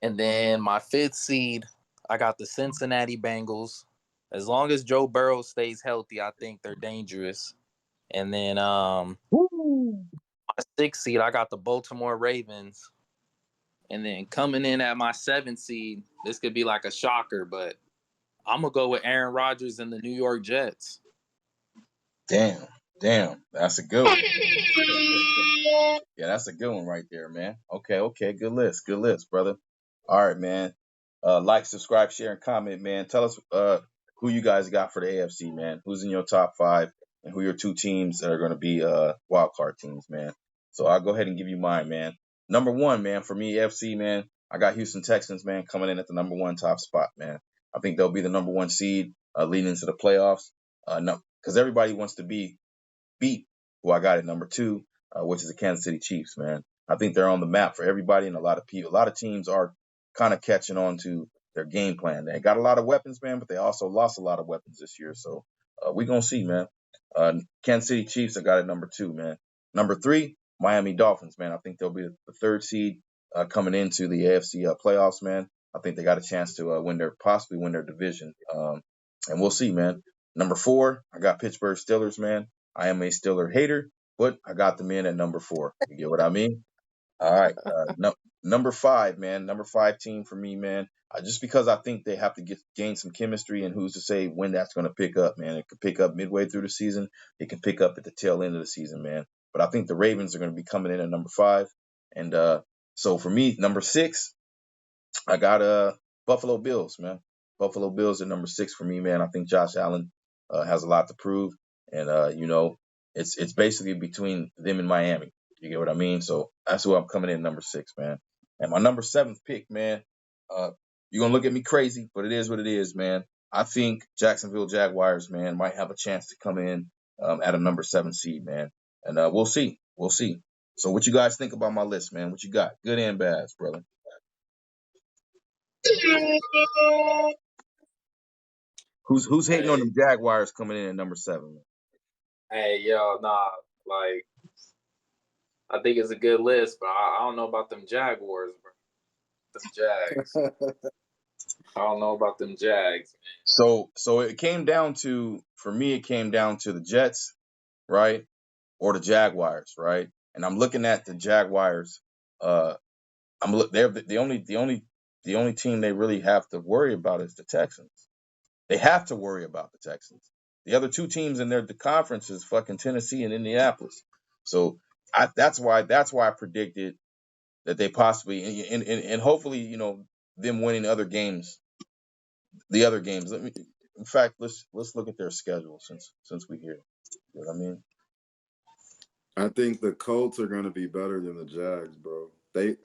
And then my fifth seed, I got the Cincinnati Bengals. As long as Joe Burrow stays healthy, I think they're dangerous. And then Woo! my sixth seed, I got the Baltimore Ravens. And then coming in at my seventh seed, this could be like a shocker, but I'm gonna go with Aaron Rodgers and the New York Jets. Damn. That's a good one. Yeah, that's a good one right there, man. Okay. Good list, brother. All right, man. Like, subscribe, share, and comment, man. Tell us who you guys got for the AFC, man. Who's in your top 5, and who your 2 teams that are going to be wild card teams, man. So I'll go ahead and give you mine, man. Number 1, man, for me, AFC, man. I got Houston Texans, man, coming in at the number 1 top spot, man. I think they'll be the number 1 seed leading into the playoffs. No, because everybody wants to beat who I got at number 2, which is the Kansas City Chiefs, man. I think they're on the map for everybody, and a lot of people, a lot of teams are kind of catching on to their game plan. They got a lot of weapons, man, but they also lost a lot of weapons this year. So we're going to see, man. Kansas City Chiefs, I got at number 2, man. Number 3, Miami Dolphins, man. I think they'll be the third seed coming into the AFC playoffs, man. I think they got a chance to possibly win their division. And we'll see, man. Number 4, I got Pittsburgh Steelers, man. I am a Steeler hater, but I got them in at number 4. You get what I mean? All right. Number 5, man. Number 5 team for me, man. Just because I think they have to gain some chemistry, and who's to say when that's going to pick up, man. It could pick up midway through the season. It can pick up at the tail end of the season, man. But I think the Ravens are going to be coming in at number 5. And so for me, number 6, I got Buffalo Bills, man. Buffalo Bills at number 6 for me, man. I think Josh Allen has a lot to prove, and it's basically between them and Miami. You get what I mean? So that's who I'm coming in number 6, man. And my number 7th pick, man. You're gonna look at me crazy, but it is what it is, man. I think Jacksonville Jaguars, man, might have a chance to come in at a number 7 seed, man. And we'll see. We'll see. So what you guys think about my list, man? What you got? Good and bads, brother. Who's hating on Hey, them Jaguars coming in at number 7? hey, yo, nah, like I think it's a good list, but I don't know about them Jaguars, bro. Them Jags. I don't know about them Jags, So it came down to, for me, it came down to the Jets, right, or the Jaguars, right. And I'm looking at the Jaguars They're the only team they really have to worry about is the Texans. They have to worry about the Texans. The other two teams in the conference is fucking Tennessee and Indianapolis. So that's why I predicted that they possibly and hopefully, you know, them winning other games. The other games. In fact, let's look at their schedule since we here. You know what I mean? I think the Colts are going to be better than the Jags, bro.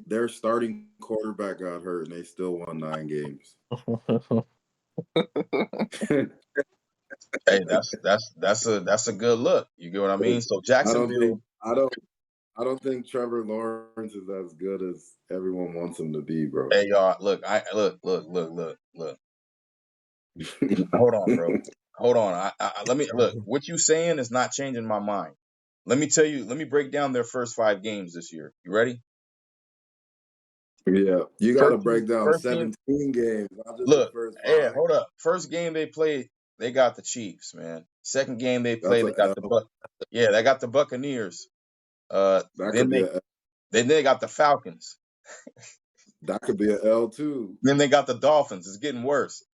Their starting quarterback got hurt and they still won 9 games. Hey, that's a good look. You get what I mean? So Jacksonville. I don't think Trevor Lawrence is as good as everyone wants him to be, bro. Hey y'all, look, look. Hold on, bro. Hold on. Let me look. What you saying is not changing my mind. Let me tell you. Let me break down their first 5 games this year. You ready? Yeah, you got to break down First game. 17 games, not just the Look, first 5. yeah, hold up. First game they played, they got the Chiefs, man. Second game they That's played, a they got L. they got the Buccaneers. That Then could be a L. they got the Falcons. That could be an L too. Then they got the Dolphins. It's getting worse.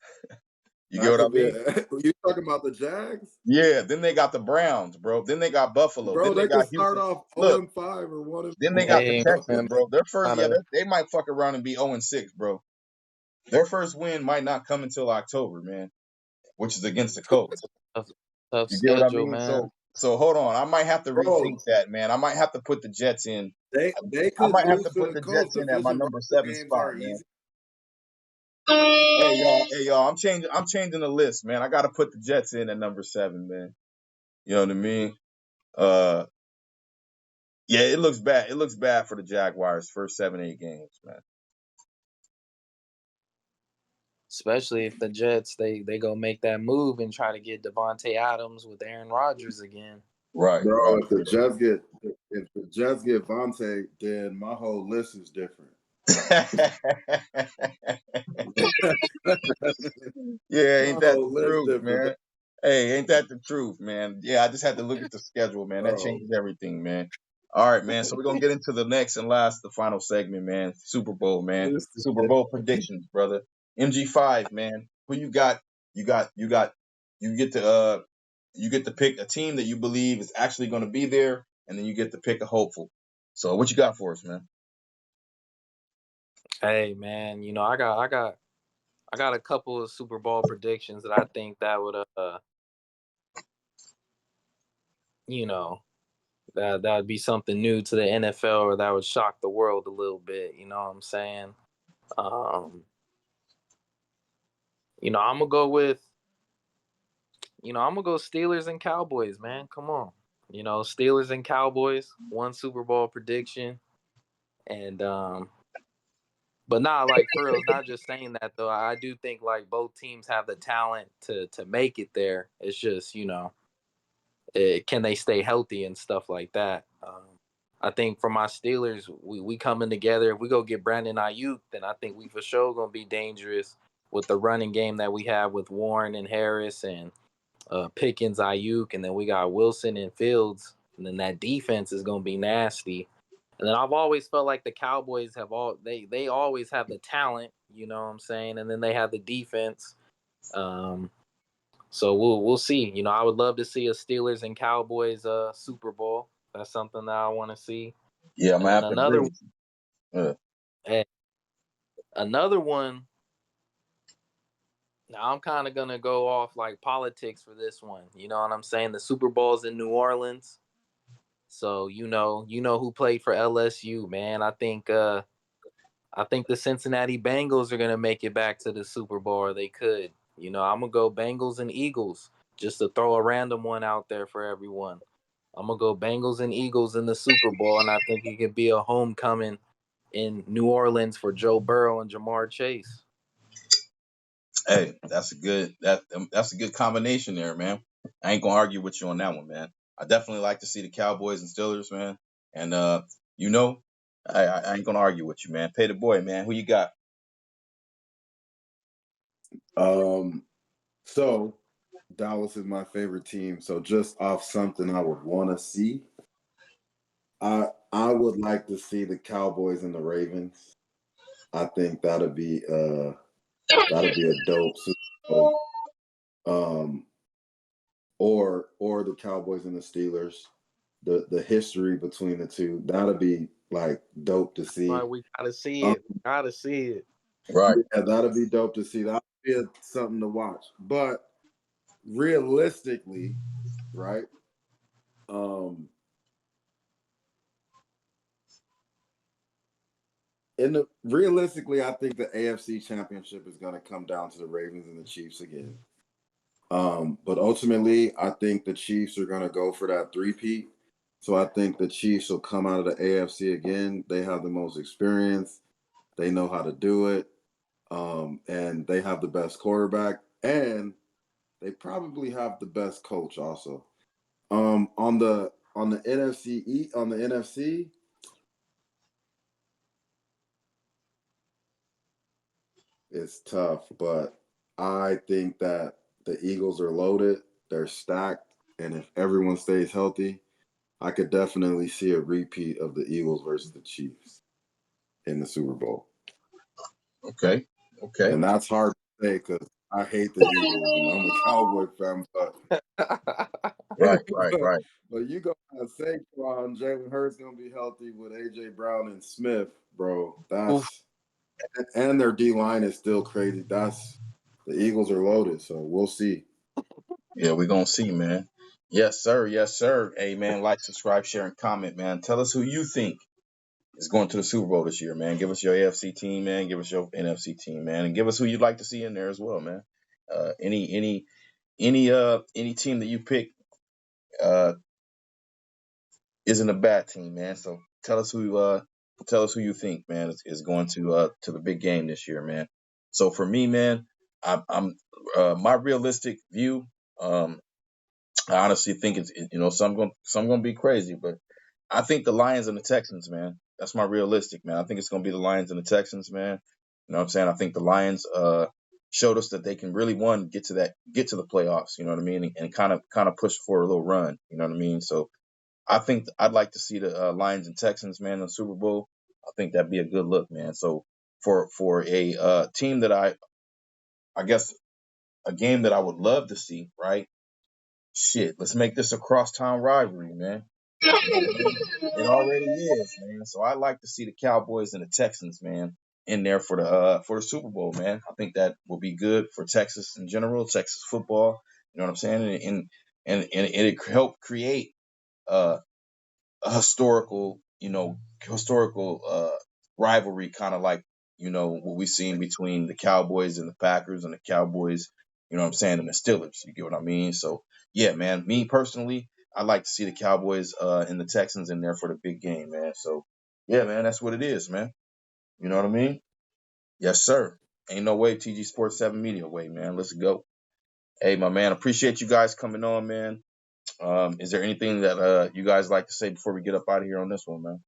You get That what I could be mean? a. You talking about the Jags? Yeah. Then they got the Browns, bro. Then they got Buffalo. Bro, Then they they could got start Houston. off Look. 0-5 or 1-4. Then they got the Hey, Texans, man, bro. Their first, gotta- they might fuck around and be 0-6, bro. Their first win might not come until October, man, which is against the Colts. tough, tough You get what I schedule, mean? man. So hold on. I might have to Bro, rethink that, man. I might have to put the Jets in. they I could might have lose to to put the the Colts. Jets in at my Division number rival 7 games spot, aren't man. easy. Hey y'all, I'm changing the list, man. I gotta put the Jets in at number 7, man. You know what I mean? Uh yeah, it looks bad. It looks bad for the Jaguars first 7-8 games, man. Especially if the Jets they go make that move and try to get Devontae Adams with Aaron Rodgers again. Right. Bro, if the Jets get Vontae, then my whole list is different. Yeah, My ain't that whole the list truth, different, man? Hey, ain't that the truth, man? Yeah, I just had to look at the schedule, man. That bro. changes everything, man. All right, man. So we're gonna get into the next and the final segment, man. Super Bowl, man. This is Super Bowl predictions, brother. MG5, man. Who you got? You got. You get to pick a team that you believe is actually going to be there, and then you get to pick a hopeful. So what you got for us, man? Hey man, I got a couple of Super Bowl predictions that I think that would you know that would be something new to the NFL or that would shock the world a little bit. You know what I'm saying? Um, I'm gonna go with I'm gonna go Steelers and Cowboys, man. Come on, Steelers and Cowboys, one Super Bowl prediction, and but not like for real. It's not just saying that though. I do think like both teams have the talent to make it there. It's just can they stay healthy and stuff like that. I think for my Steelers, we coming together. If we go get Brandon Ayuk, then I think we for sure gonna be dangerous with the running game that we have with Warren and Harris and Pickens, Ayuk, and then we got Wilson and Fields, and then that defense is gonna be nasty. And then I've always felt like the Cowboys have they always have the talent, you know what I'm saying, and then they have the defense. Um, so we'll see. I would love to see a Steelers and Cowboys Super Bowl. That's something that I want to see. Yeah, I'm And gonna then have to agree with you. eh, another one. Now I'm kind of gonna go off like politics for this one. You know what I'm saying? The Super Bowl's in New Orleans, so you know who played for LSU, man. I think the Cincinnati Bengals are gonna make it back to the Super Bowl, or they could. I'm gonna go Bengals and Eagles just to throw a random one out there for everyone. I'm gonna go Bengals and Eagles in the Super Bowl, and I think it could be a homecoming in New Orleans for Joe Burrow and Jamar Chase. Hey, that's a good combination there, man. I ain't gonna argue with you on that one, man. I definitely like to see the Cowboys and Steelers, man. And you know, I ain't gonna argue with you, man. Pay the boy, man. Who you got? So Dallas is my favorite team. So just off something I would want to see, I would like to see the Cowboys and the Ravens. I think that'd be a dope Super Bowl. Um, or the Cowboys and the Steelers. The history between the two, that'd be like dope to see. Right, we gotta see Um, it. Gotta see it. Right. yeah, that'd be dope to see. That'd be something to watch. But realistically, right? Um, realistically, I think the AFC Championship is going to come down to the Ravens and the Chiefs again. But ultimately, I think the Chiefs are going to go for that three-peat. So I think the Chiefs will come out of the AFC again. They have the most experience. They know how to do it. And they have the best quarterback. And they probably have the best coach also. On the NFC, it's tough, but I think that the Eagles are loaded. They're stacked, and if everyone stays healthy, I could definitely see a repeat of the Eagles versus the Chiefs in the Super Bowl. Okay. Okay. And that's hard to say because I hate the Eagles and I'm a Cowboy fan, but Right. Right. Right. but you gonna have Saquon, Jalen Hurts gonna be healthy with AJ Brown and Smith, bro. Oof. And their D line is still crazy. The Eagles are loaded, so we'll see. Yeah, we're gonna see, man. Yes, sir. Yes, sir. Hey, man, like, subscribe, share, and comment, man. Tell us who you think is going to the Super Bowl this year, man. Give us your AFC team, man. Give us your NFC team, man, and give us who you'd like to see in there as well, man. Any team that you pick uh isn't a bad team, man. So tell us who you think, man, is going to the big game this year, man. So for me, man, I'm my realistic view. I honestly think it's some gonna be crazy, but I think the Lions and the Texans, man. That's my realistic, man. I think it's gonna be the Lions and the Texans, man. You know what I'm saying? I think the Lions showed us that they can really get to the playoffs. You know what I mean? And kind of push for a little run. You know what I mean? So I think I'd like to see the Lions and Texans, man, in the Super Bowl. I think that'd be a good look, man. So for a team that I guess a game that I would love to see, right? Shit, let's make this a crosstown rivalry, man. It already is, man. So I like to see the Cowboys and the Texans, man, in there for the Super Bowl, man. I think that will be good for Texas in general, Texas football. You know what I'm saying? And it help create uh, a historical rivalry, kind of like what we've seen between the Cowboys and the Packers and the Cowboys. You know what I'm saying? And the Steelers. You get what I mean? So yeah, man. Me personally, I like to see the Cowboys and the Texans in there for the big game, man. So yeah, man, that's what it is, man. You know what I mean? Yes, sir. Ain't no way, TG Sports 7 Media way, man. Let's go. Hey, my man, appreciate you guys coming on, man. Is there anything that you guys like to say before we get up out of here on this one, man?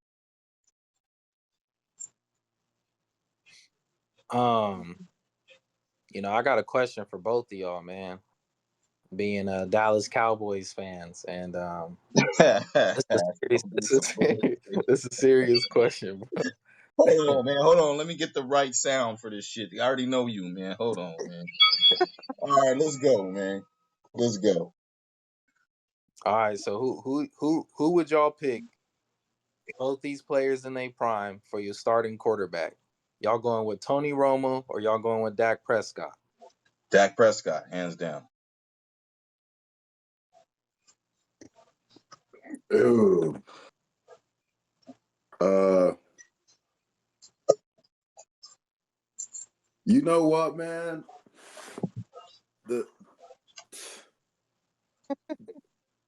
I got a question for both of y'all, man. Being Dallas Cowboys fans, and this is serious. This is a serious question, bro. Hold on, man. Hold on. Let me get the right sound for this shit. I already know you, man. Hold on, man. All right, let's go, man. Let's go. All right, so who would y'all pick? Both these players in their prime for your starting quarterback. Y'all going with Tony Romo or y'all going with Dak Prescott? Dak Prescott, hands down. Ooh. You know what, man?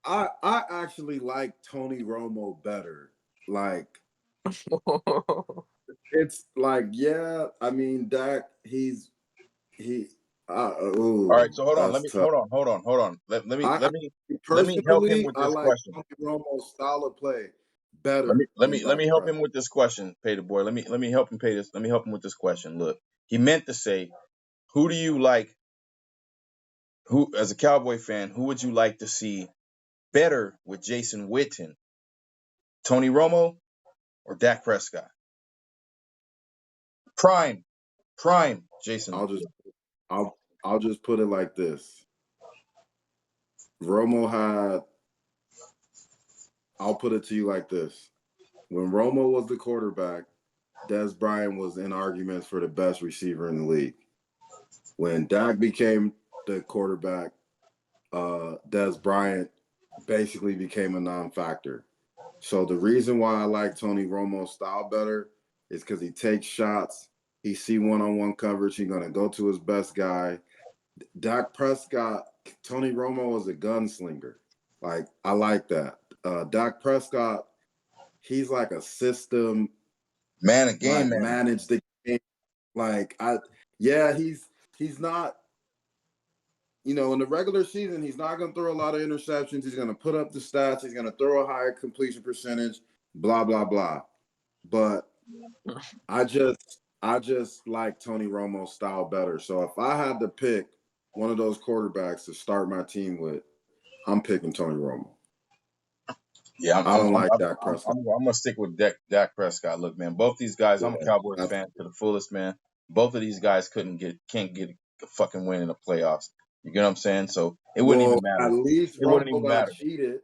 I actually like Tony Romo better. Like it's like, yeah, I mean Dak, he All right, so hold on. that's Let me tough. hold on. Let me help him Personally, with I this like question. Tony Romo's style of play Let me better let than me let Dak me help him Prescott. with this question, Pay the boy. Let me help him pay this. Let me help him with this question. Look, he meant to say, who do you like? Who, as a Cowboy fan, who would you like to see better with Jason Witten? Tony Romo or Dak Prescott? Prime Jason. I'll just I'll just put it like this. Romo had. I'll put it to you like this. When Romo was the quarterback, Des Bryant was in arguments for the best receiver in the league. When Dak became the quarterback, Des Bryant basically became a non-factor. So the reason why I like Tony Romo's style better is because he takes shots. He see one-on-one coverage. He's going to go to his best guy. Dak Prescott, Tony Romo is a gunslinger. Like, I like that. Dak Prescott, he's like a system, Man, a game like man. manage the game. Like, he's not, in the regular season, he's not going to throw a lot of interceptions. He's going to put up the stats. He's going to throw a higher completion percentage, blah, blah, blah. But I just like Tony Romo's style better. So if I had to pick one of those quarterbacks to start my team with, I'm picking Tony Romo. Yeah, I don't like Dak Prescott. I'm gonna stick with Dak Prescott. Look, man, both these guys. I'm a Cowboys fan to the fullest, man. Both of these guys can't get a fucking win in the playoffs. You get what I'm saying? So it wouldn't even matter. At least It wouldn't Romo even got matter. cheated.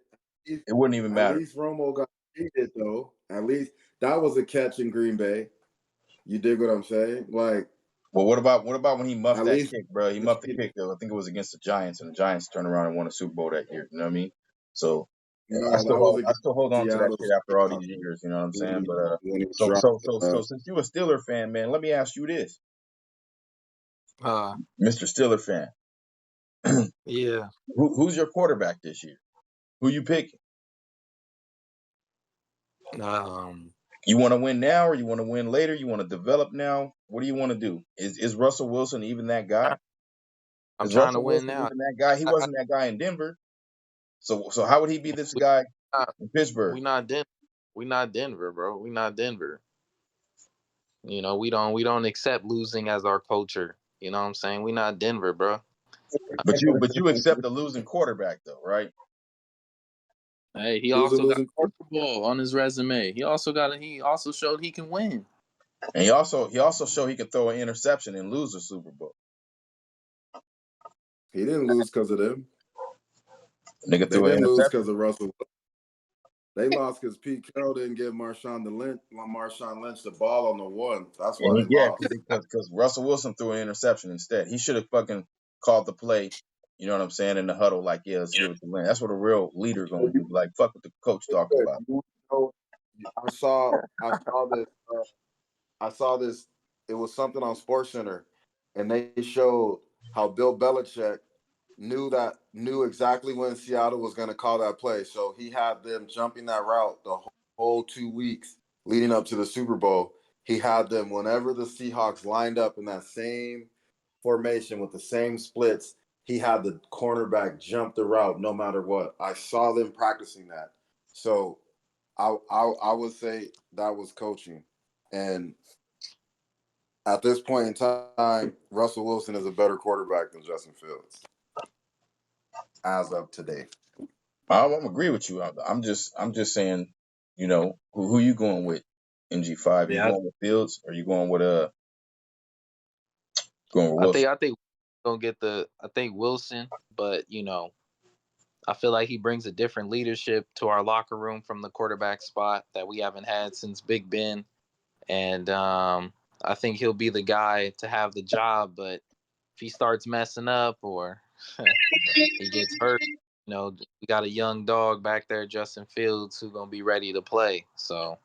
It wouldn't even At matter. least Romo got cheated, though. At least that was a catch in Green Bay. You dig what I'm saying? Like, Well, what about when he muffed at that least kick, bro? He muffed the kick, though. I think it was against the Giants, and the Giants turned around and won a Super Bowl that year. You know what I mean? So no, that was I against still hold on to that Seattle shit after all these years. You know what I'm saying? But when he so dropped. so so so since you a Steeler fan, man, let me ask you this, Mr. Steeler fan. Yeah. Who's your quarterback this year? Who you picking? You want to win now, or you want to win later? You want to develop now? What do you want to do? Is Russell Wilson even that guy? I'm Is trying to Russell win Wilson now. even that guy? He wasn't that guy in Denver. So how would he be this guy in Pittsburgh? We not Denver. We not Denver, bro. We not Denver. We don't accept losing as our culture. You know what I'm saying? We not Denver, bro. But you accept the losing quarterback though, right? Hey, he Who's a also got losing a Super Bowl on his resume. He also showed he can win. And he also showed he could throw an interception and lose a Super Bowl. He didn't lose because of them. Nigga They threw an didn't lose interception. because of Russell. They lost because Pete Carroll didn't give Marshawn Lynch the ball on the one. That's why they lost. Because Russell Wilson threw an interception instead. He should have fucking called the play. You know what I'm saying, in the huddle, like, yeah, let's give it to Lynn. That's what a real leader gonna do. Like, fuck what the coach talking about. I saw this. It was something on SportsCenter, and they showed how Bill Belichick knew exactly when Seattle was going to call that play. So he had them jumping that route the whole 2 weeks leading up to the Super Bowl. He had them whenever the Seahawks lined up in that same formation with the same splits. He had the cornerback jump the route no matter what. I saw them practicing that. So I would say that was coaching. And at this point in time, Russell Wilson is a better quarterback than Justin Fields as of today. I'm agree with you. I'm just saying, who you going with? NG5? You Yeah, going with Fields, or you going with I Wilson? think we're gonna get I think Wilson, but I feel like he brings a different leadership to our locker room from the quarterback spot that we haven't had since Big Ben. And I think he'll be the guy to have the job. But if he starts messing up or he gets hurt, we got a young dog back there, Justin Fields, who's gonna be ready to play. So,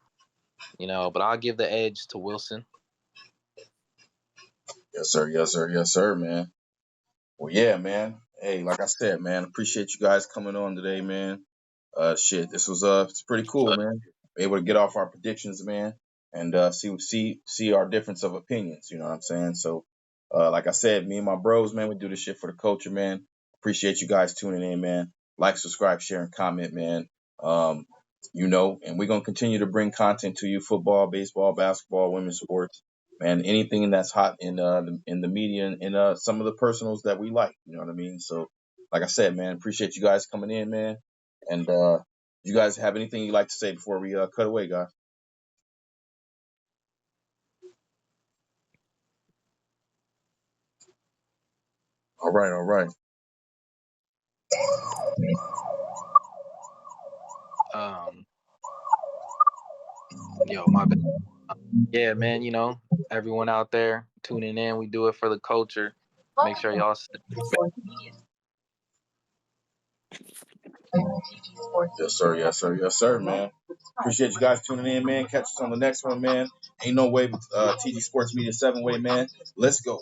but I'll give the edge to Wilson. Yes, sir. Yes, sir. Yes, sir, man. Well, yeah, man. Hey, like I said, man, appreciate you guys coming on today, man. Shit, this was it's pretty cool, man. Able to get off our predictions, man, and see our difference of opinions. You know what I'm saying? So, like I said, me and my bros, man, we do this shit for the culture, man. Appreciate you guys tuning in, man. Like, subscribe, share, and comment, man. Um, and we're gonna continue to bring content to you: football, baseball, basketball, women's sports, man. Anything that's hot in the media and in some of the personals that we like. You know what I mean? So, like I said, man, appreciate you guys coming in, man. And you guys have anything you'd like to say before we cut away, guys? All right, all right. Um, yo, my bad. Yeah, man. Everyone out there tuning in, we do it for the culture. Make sure y'all. Sports Media. TG Sports. Yes, sir. Yes, sir. Yes, sir, man. Appreciate you guys tuning in, man. Catch us on the next one, man. Ain't no way with TG Sports Media 7 way, man. Let's go.